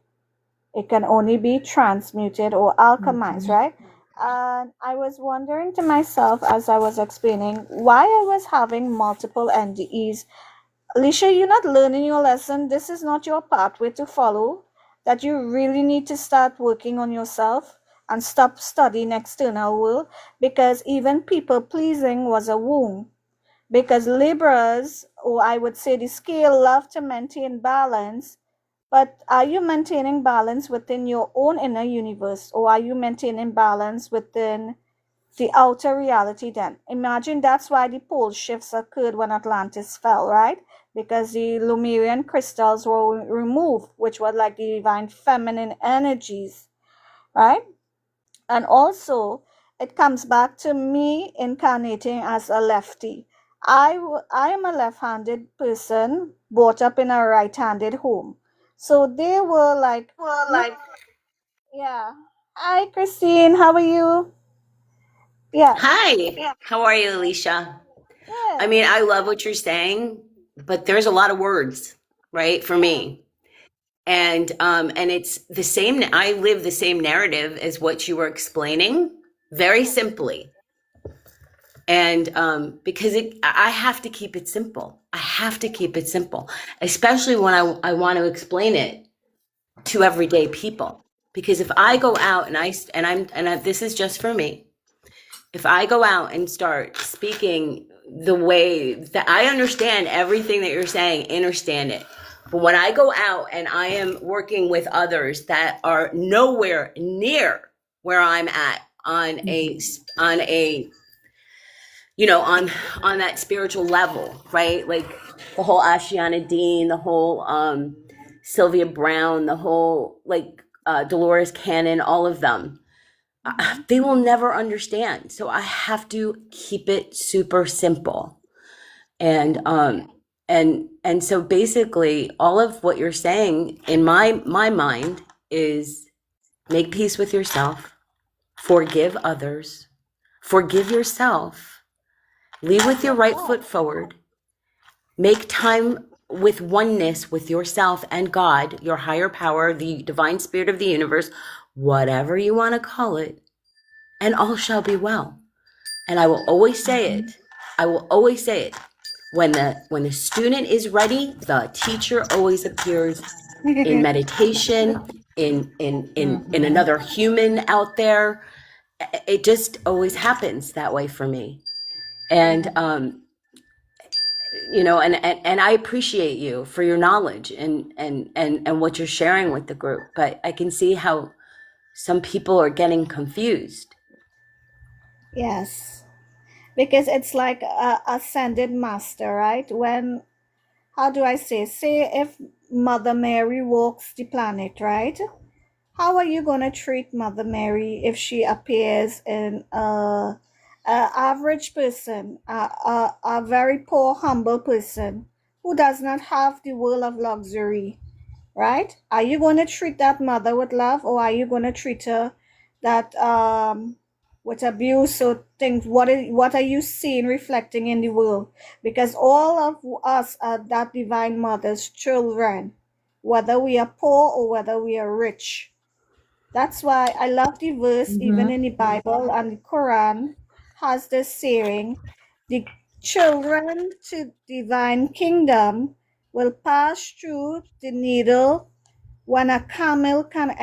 It can only be transmuted or alchemized, right? And I was wondering to myself as I was explaining why I was having multiple NDEs. Alicia, you're not learning your lesson. This is not your pathway to follow. That you really need to start working on yourself and stop studying external world, because even people pleasing was a wound. Because Libras, or I would say the scale, love to maintain balance. But are you maintaining balance within your own inner universe, or are you maintaining balance within the outer reality? Then imagine that's why the pole shifts occurred when Atlantis fell, right? Because the Lemurian crystals were removed, which were like the divine feminine energies, right? And also it comes back to me incarnating as a lefty. I am a left-handed person brought up in a right-handed home. So they were like, yeah. Hi, Christine. How are you? Yeah. Hi, how are you, Alicia? I Good. mean, I love what you're saying, but there's a lot of words, right, for me. And it's the same. I live the same narrative as what you were explaining, very simply. And because I have to keep it simple. I have to keep it simple, especially when I want to explain it to everyday people. Because if I go out this is just for me. If I go out and start speaking the way that I understand everything that you're saying, understand it. But when I go out and I am working with others that are nowhere near where I'm at on a on that spiritual level, right? Like the whole Ashiana Dean, the whole Sylvia Brown, the whole Dolores Cannon, all of them, they will never understand. So I have to keep it super simple. And so basically all of what you're saying in my mind is make peace with yourself, forgive others, forgive yourself, lead with your right foot forward, make time with oneness with yourself and God, your higher power, the divine spirit of the universe, whatever you want to call it, and all shall be well. And I will always say it. I will always say it. When the student is ready, the teacher always appears in meditation, in another human out there. It just always happens that way for me. And and I appreciate you for your knowledge and what you're sharing with the group. But I can see how some people are getting confused. Yes. Because it's like a ascended master, right? When, how do I say if Mother Mary walks the planet, right? How are you going to treat Mother Mary if she appears in a average person, a very poor, humble person who does not have the world of luxury, right? Are you going to treat that mother with love, or are you going to treat her that with abuse or things? What are you seeing reflecting in the world? Because all of us are that divine mother's children, whether we are poor or whether we are rich. That's why I love the verse, even in the Bible and the Quran has this saying, the children to divine kingdom will pass through the needle when a camel can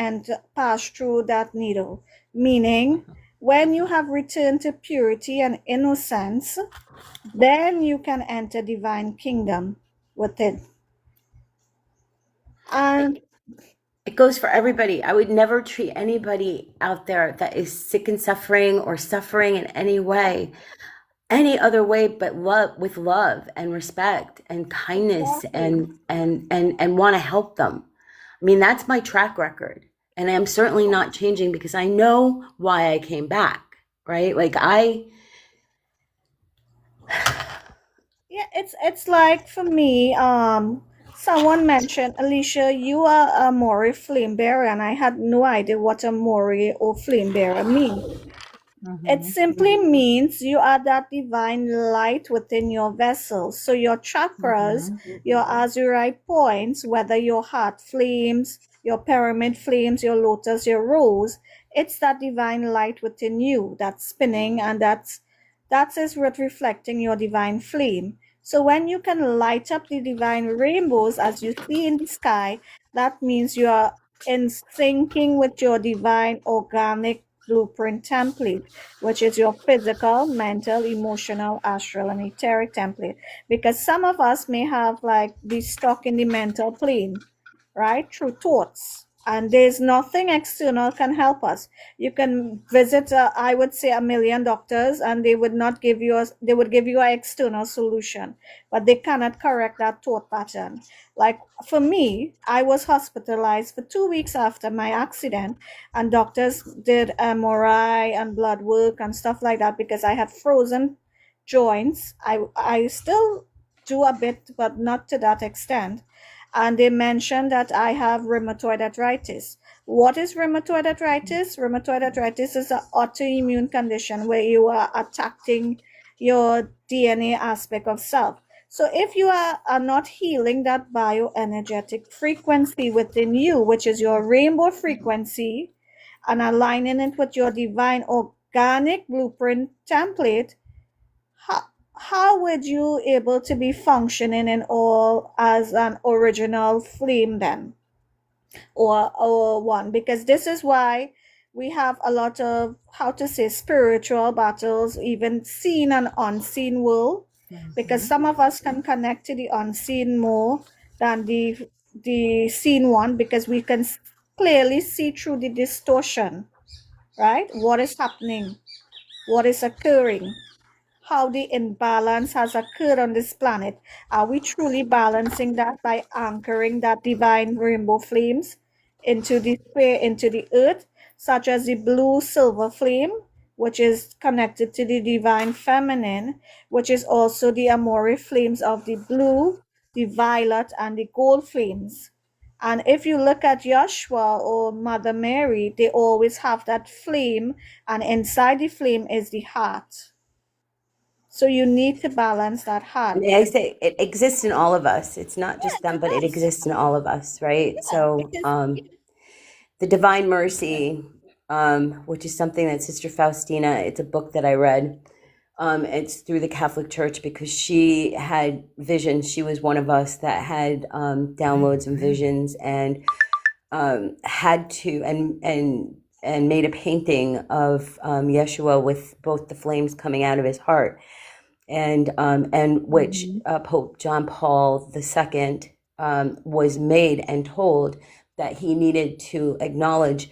pass through that needle. Meaning, when you have returned to purity and innocence, then you can enter divine kingdom with it. And It goes for everybody. I would never treat anybody out there that is sick and suffering or suffering in any way, any other way but love, with love and respect and kindness and want to help them. I mean, that's my track record. And I'm certainly not changing because I know why I came back, right? yeah, it's like for me, someone mentioned, Alicia, you are a Mori flame bearer, and I had no idea what a Mori or flame bearer means. It simply means you are that divine light within your vessel. So your chakras, your azurite points, whether your heart flames, your pyramid flames, your lotus, your rose. It's that divine light within you that's spinning, and that is what reflecting your divine flame. So when you can light up the divine rainbows as you see in the sky, that means you are in syncing with your divine organic blueprint template, which is your physical, mental, emotional, astral, and etheric template. Because some of us may have like be stuck in the mental plane, right? Through thoughts. And there's nothing external can help us. You can visit, I would say, 1,000,000 doctors, and they would not give you they would give you an external solution, but they cannot correct that thought pattern. Like for me, I was hospitalized for 2 weeks after my accident, and doctors did MRI and blood work and stuff like that because I had frozen joints. I still do a bit, but not to that extent. And they mentioned that I have rheumatoid arthritis. What is rheumatoid arthritis? Rheumatoid arthritis is an autoimmune condition where you are attacking your DNA aspect of self. So if you are not healing that bioenergetic frequency within you, which is your rainbow frequency, and aligning it with your divine organic blueprint template, how would you able to be functioning in all as an original flame then, or one? Because this is why we have a lot of, how to say, spiritual battles, even seen and unseen world, because some of us can connect to the unseen more than the seen one, because we can clearly see through the distortion, right? What is happening, what is occurring, how the imbalance has occurred on this planet. Are we truly balancing that by anchoring that divine rainbow flames into the sphere, into the earth, such as the blue silver flame, which is connected to the divine feminine, which is also the amore flames of the blue, the violet, and the gold flames. And if you look at Joshua or Mother Mary, they always have that flame, and inside the flame is the heart. So you need to balance that heart. May I say it exists in all of us. It's not just them, but it Yes, exists in all of us, right? So because the Divine Mercy, which is something that Sister Faustina, it's a book that I read. It's through the Catholic Church because she had visions. She was one of us that had downloads and visions, and had to and made a painting of Yeshua with both the flames coming out of his heart, and which Pope John Paul II was made and told that he needed to acknowledge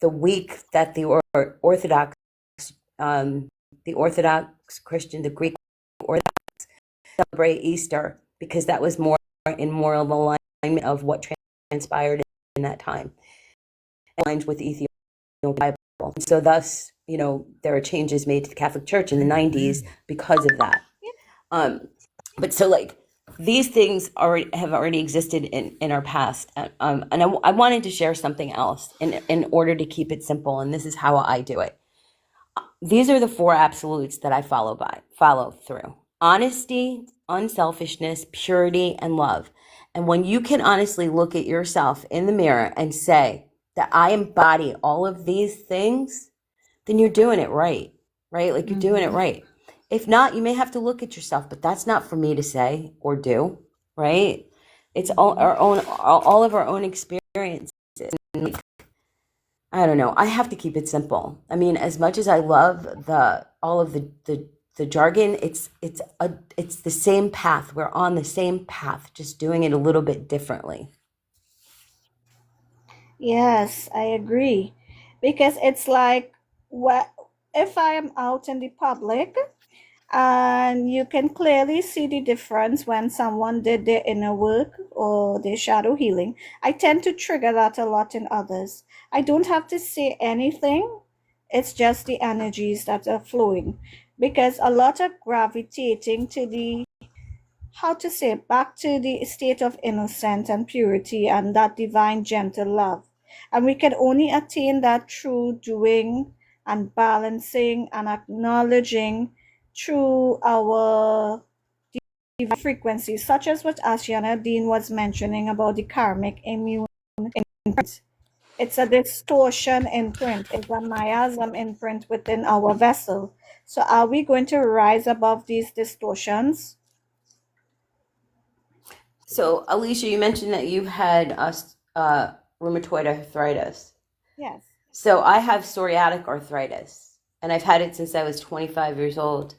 the week that the Orthodox Christian, the Greek Orthodox celebrate Easter, because that was more in moral alignment of what transpired in that time, aligned with the Ethiopian Bible. And so thus, there are changes made to the Catholic Church in the 90s because of that. But so like these things have already existed in our past. And I wanted to share something else in order to keep it simple. And this is how I do it. These are the 4 absolutes that I follow through: honesty, unselfishness, purity, and love. And when you can honestly look at yourself in the mirror and say that I embody all of these things, then you're doing it right? Like you're doing it right. If not, you may have to look at yourself, but that's not for me to say or do, right? It's all of our own experiences. I don't know. I have to keep it simple. I mean, as much as I love all of the jargon, it's the same path. We're on the same path, just doing it a little bit differently. yes, I agree. Because it's like, what if I am out in the public and you can clearly see the difference when someone did their inner work or their shadow healing. I tend to trigger that a lot in others. I don't have to say anything. It's just the energies that are flowing, because a lot of gravitating to the, how to say, back to the state of innocence and purity and that divine gentle love. And we can only attain that through doing and balancing and acknowledging through our divine frequencies, such as what Asiana Dean was mentioning about the karmic immune It's a distortion imprint. It's a miasm imprint within our vessel. So are we going to rise above these distortions? So, Alicia, you mentioned that you've had rheumatoid arthritis. Yes. So I have psoriatic arthritis, and I've had it since I was 25 years old,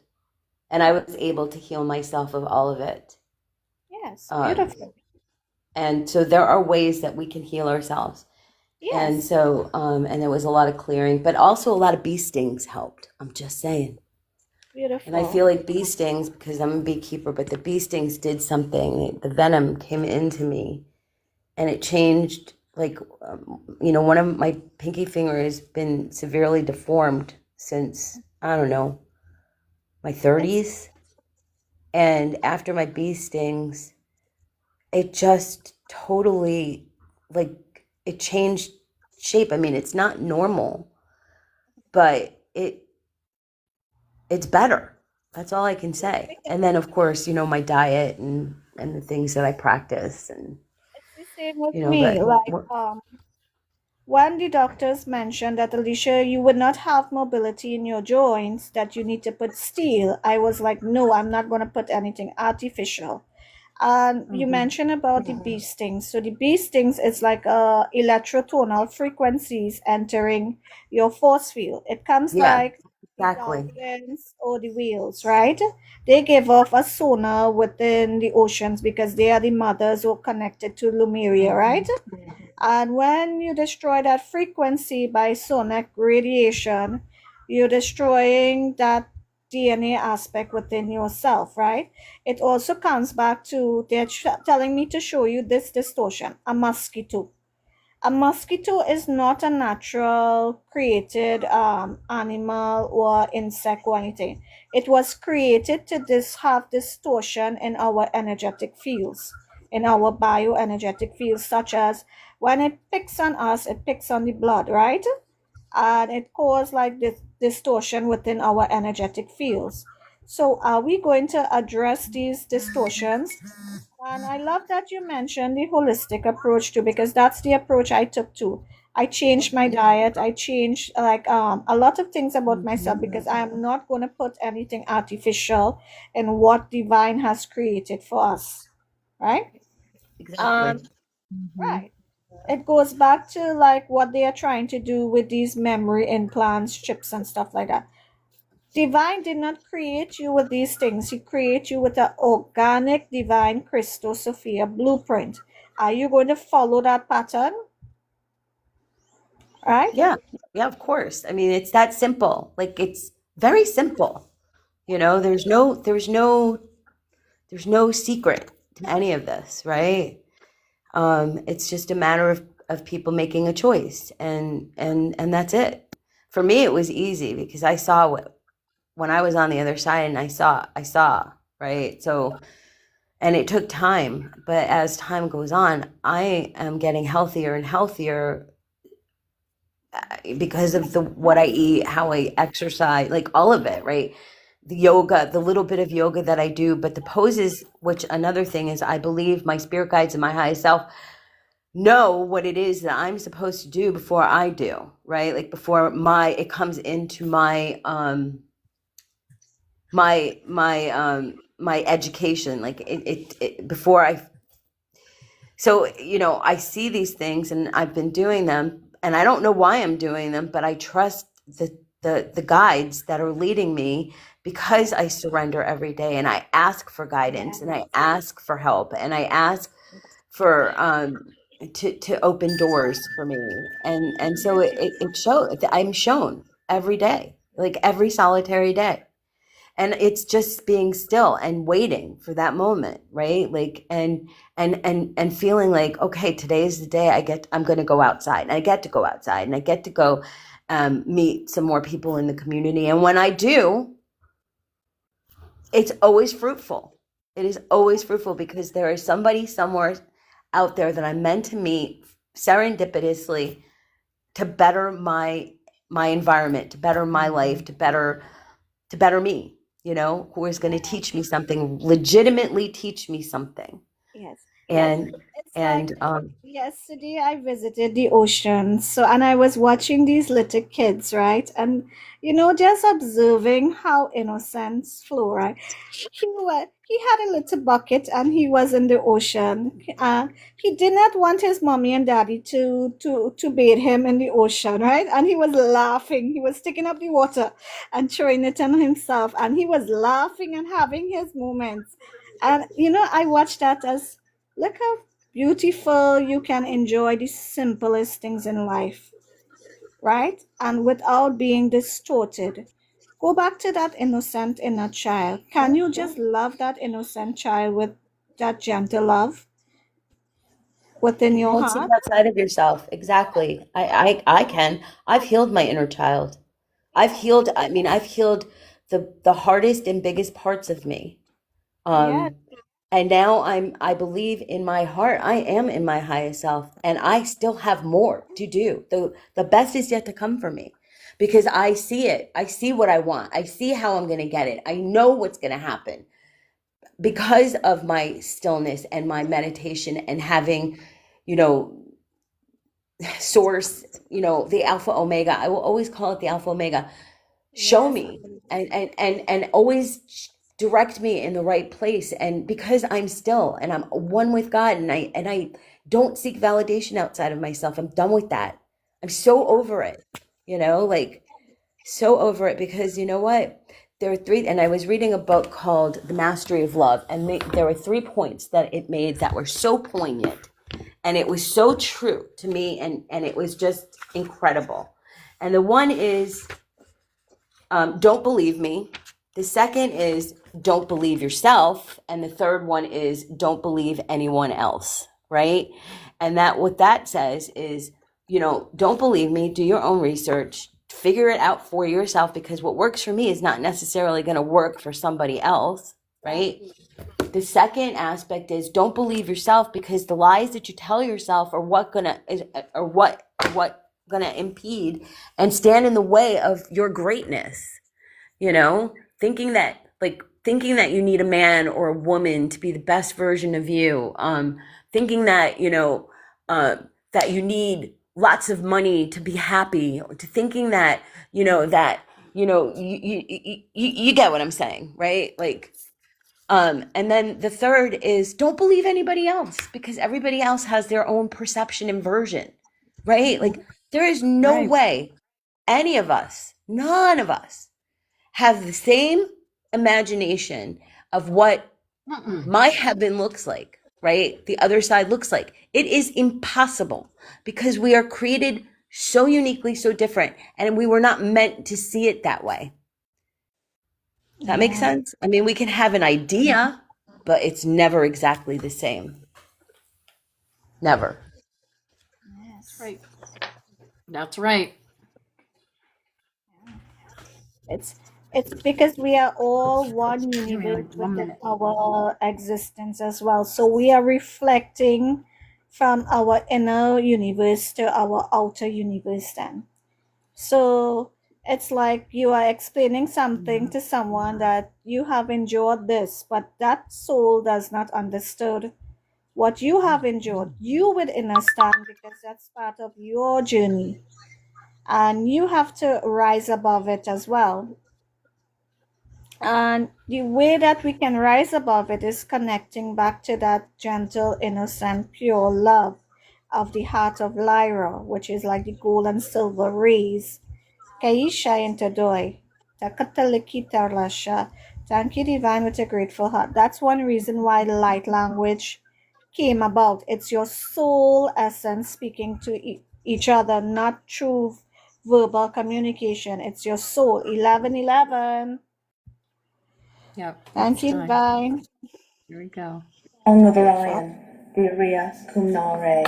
and I was able to heal myself of all of it. Yes. Um, Beautiful. and so there are ways that we can heal ourselves. And Yes. so, and there was a lot of clearing, but also a lot of bee stings helped. I'm just saying. And I Beautiful. feel like bee stings, because I'm a beekeeper, but the bee stings did something. The venom came into me and it changed, like, one of my pinky finger has been severely deformed since, I don't know, my 30s. And after my bee stings, it just totally, like, it changed shape. I mean, it's not normal, but it's better. That's all I can say. And then, of course, my diet and the things that I practice, and It's the same with but me. Like, when the doctors mentioned that, Alicia, you would not have mobility in your joints, that you need to put steel, I was like, no, I'm not going to put anything artificial. And you mentioned about the bee stings. So the bee stings is like electrotonal frequencies entering your force field. It comes yeah, like the exactly. dolphins or the whales, right? They give off a sonar within the oceans because they are the mothers who are connected to Lumeria, right? And when you destroy that frequency by sonic radiation, you're destroying that DNA aspect within yourself, right? It also comes back to they're telling me to show you this distortion, a mosquito. A mosquito is not a natural created animal or insect or anything. It was created to have distortion in our energetic fields, in our bioenergetic fields, such as when it picks on us, it picks on the blood, right? And it causes like this distortion within our energetic fields. So are we going to address these distortions? And I love that you mentioned the holistic approach too, because that's the approach I took too. I changed my diet. I changed like a lot of things about myself because I am not going to put anything artificial in what divine has created for us, right? Exactly. And right, it goes back to like what they are trying to do with these memory implants, chips, and stuff like that. Divine did not create you with these things. He created you with an organic divine Christo Sophia blueprint. Are you going to follow that pattern? Right? Yeah, yeah, of course. I mean, it's that simple. Like, it's very simple. There's no secret to any of this, right? It's just a matter of people making a choice, and that's it. For me, it was easy because I saw when I was on the other side, and I saw, right? So, and it took time, but as time goes on, I am getting healthier and healthier because of what I eat, how I exercise, like all of it, right? The yoga, the little bit of yoga that I do, but the poses, which another thing is, I believe my spirit guides and my highest self know what it is that I'm supposed to do before I do, right? Like before it comes into my education, like it before I. So, I see these things and I've been doing them, and I don't know why I'm doing them, but I trust the guides that are leading me, because I surrender every day and I ask for guidance and I ask for help and I ask for to open doors for me. And so it shows. I'm shown every day, like every solitary day. And it's just being still and waiting for that moment, right? Like, and feeling like, okay, today is the day I'm going to go outside, and I get to go outside, and I get to go meet some more people in the community. And when I do, it's always fruitful. It is always fruitful because there is somebody somewhere out there that I'm meant to meet serendipitously to better my environment, to better my life, to better me, who is going to teach me something, legitimately teach me something. Yes. Yes. And It's like And yesterday I visited the ocean. So, and I was watching these little kids, right? And, just observing how innocence flow, right? He had a little bucket and he was in the ocean. He did not want his mommy and daddy to bathe him in the ocean, right? And he was laughing. He was sticking up the water and throwing it on himself, and he was laughing and having his moments. And I watched that as, look how beautiful you can enjoy the simplest things in life, right? And without being distorted. Go back to that innocent inner child. Can you just love that innocent child with that gentle love within your don't see heart? outside of yourself. Exactly. I can. I've healed my inner child. I've healed the hardest and biggest parts of me. Yeah, Um, and now I believe in my heart, I am in my highest self, and I still have more to do. The best is yet to come for me because I see it. I see what I want. I see how I'm going to get it. I know what's going to happen because of my stillness and my meditation and having, you know, source, the alpha omega. I will always call it the alpha omega. Show yes, me and always direct me in the right place. And because I'm still and I'm one with God, and I don't seek validation outside of myself. I'm done with that. I'm so over it, like so over it, because you know what? There are three, and I was reading a book called The Mastery of Love, and there were 3 points that it made that were so poignant, and it was so true to me, and it was just incredible. And the one is, don't believe me. The second is don't believe yourself. And the third one is don't believe anyone else. Right. And what that says is, don't believe me, do your own research, figure it out for yourself, because what works for me is not necessarily going to work for somebody else. Right. The second aspect is don't believe yourself, because the lies that you tell yourself are what gonna impede and stand in the way of your greatness. Thinking that you need a man or a woman to be the best version of you, thinking that that you need lots of money to be happy, to thinking that you get what I'm saying, right? And then the third is don't believe anybody else, because everybody else has their own perception and version, right? Like there is no Right. way any of us, none of us, have the same imagination of what my heaven looks like, right? The other side looks like. It is impossible, because we are created so uniquely, so different, and we were not meant to see it that way. That makes yes, sense? I mean, we can have an idea, but it's never exactly the same. Never. yes. Right. That's right. It's it's because we are all one Excuse me, universe like 1 minute. within our existence as well. So we are reflecting from our inner universe to our outer universe then. So it's like you are explaining something to someone that you have endured this, but that soul does not understood what you have endured. You would understand because that's part of your journey. And you have to rise above it as well. And the way that we can rise above it is connecting back to that gentle, innocent, pure love of the heart of Lyra, which is like the gold and silver rays. Kaisha Intadoi. Takataliki Tarlasha. Thank you, Divine, with a grateful heart. That's one reason why the light language came about. It's your soul essence speaking to each other, not through verbal communication. It's your soul. 1111. Yep, Thank it's you, time. Divine. Here we go. On the Orion, Viria Kumnare.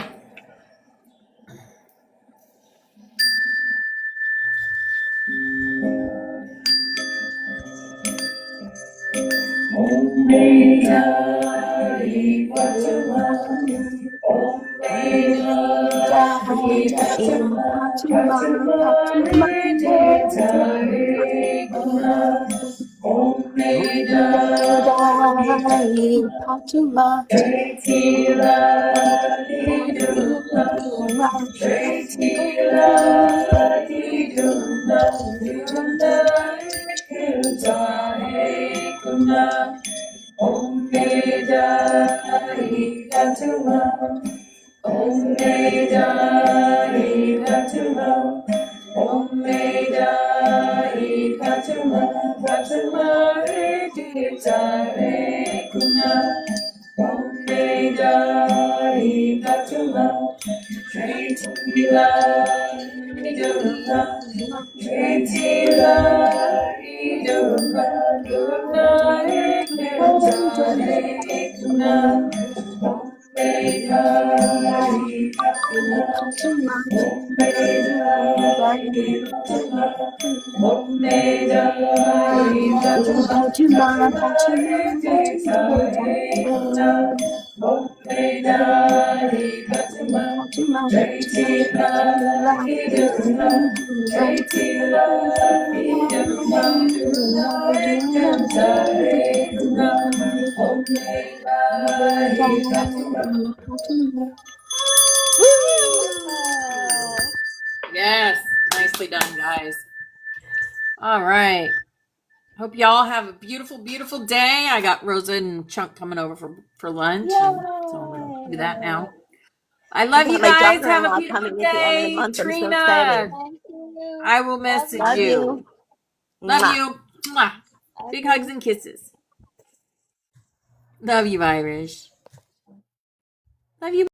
Yes, nicely done, guys. All right. Hope y'all have a beautiful, beautiful day. I got Rosa and Chunk coming over for lunch, and so I'm gonna do that now. I love you got my guys. Have a daughter-in-law beautiful coming at the end of the day, month. I'm so excited. Trina. Thank you. I will Love message you. Love you. you. Love Mwah. you. Mwah. Love Big you. hugs and kisses. Love you, Irish. Love you.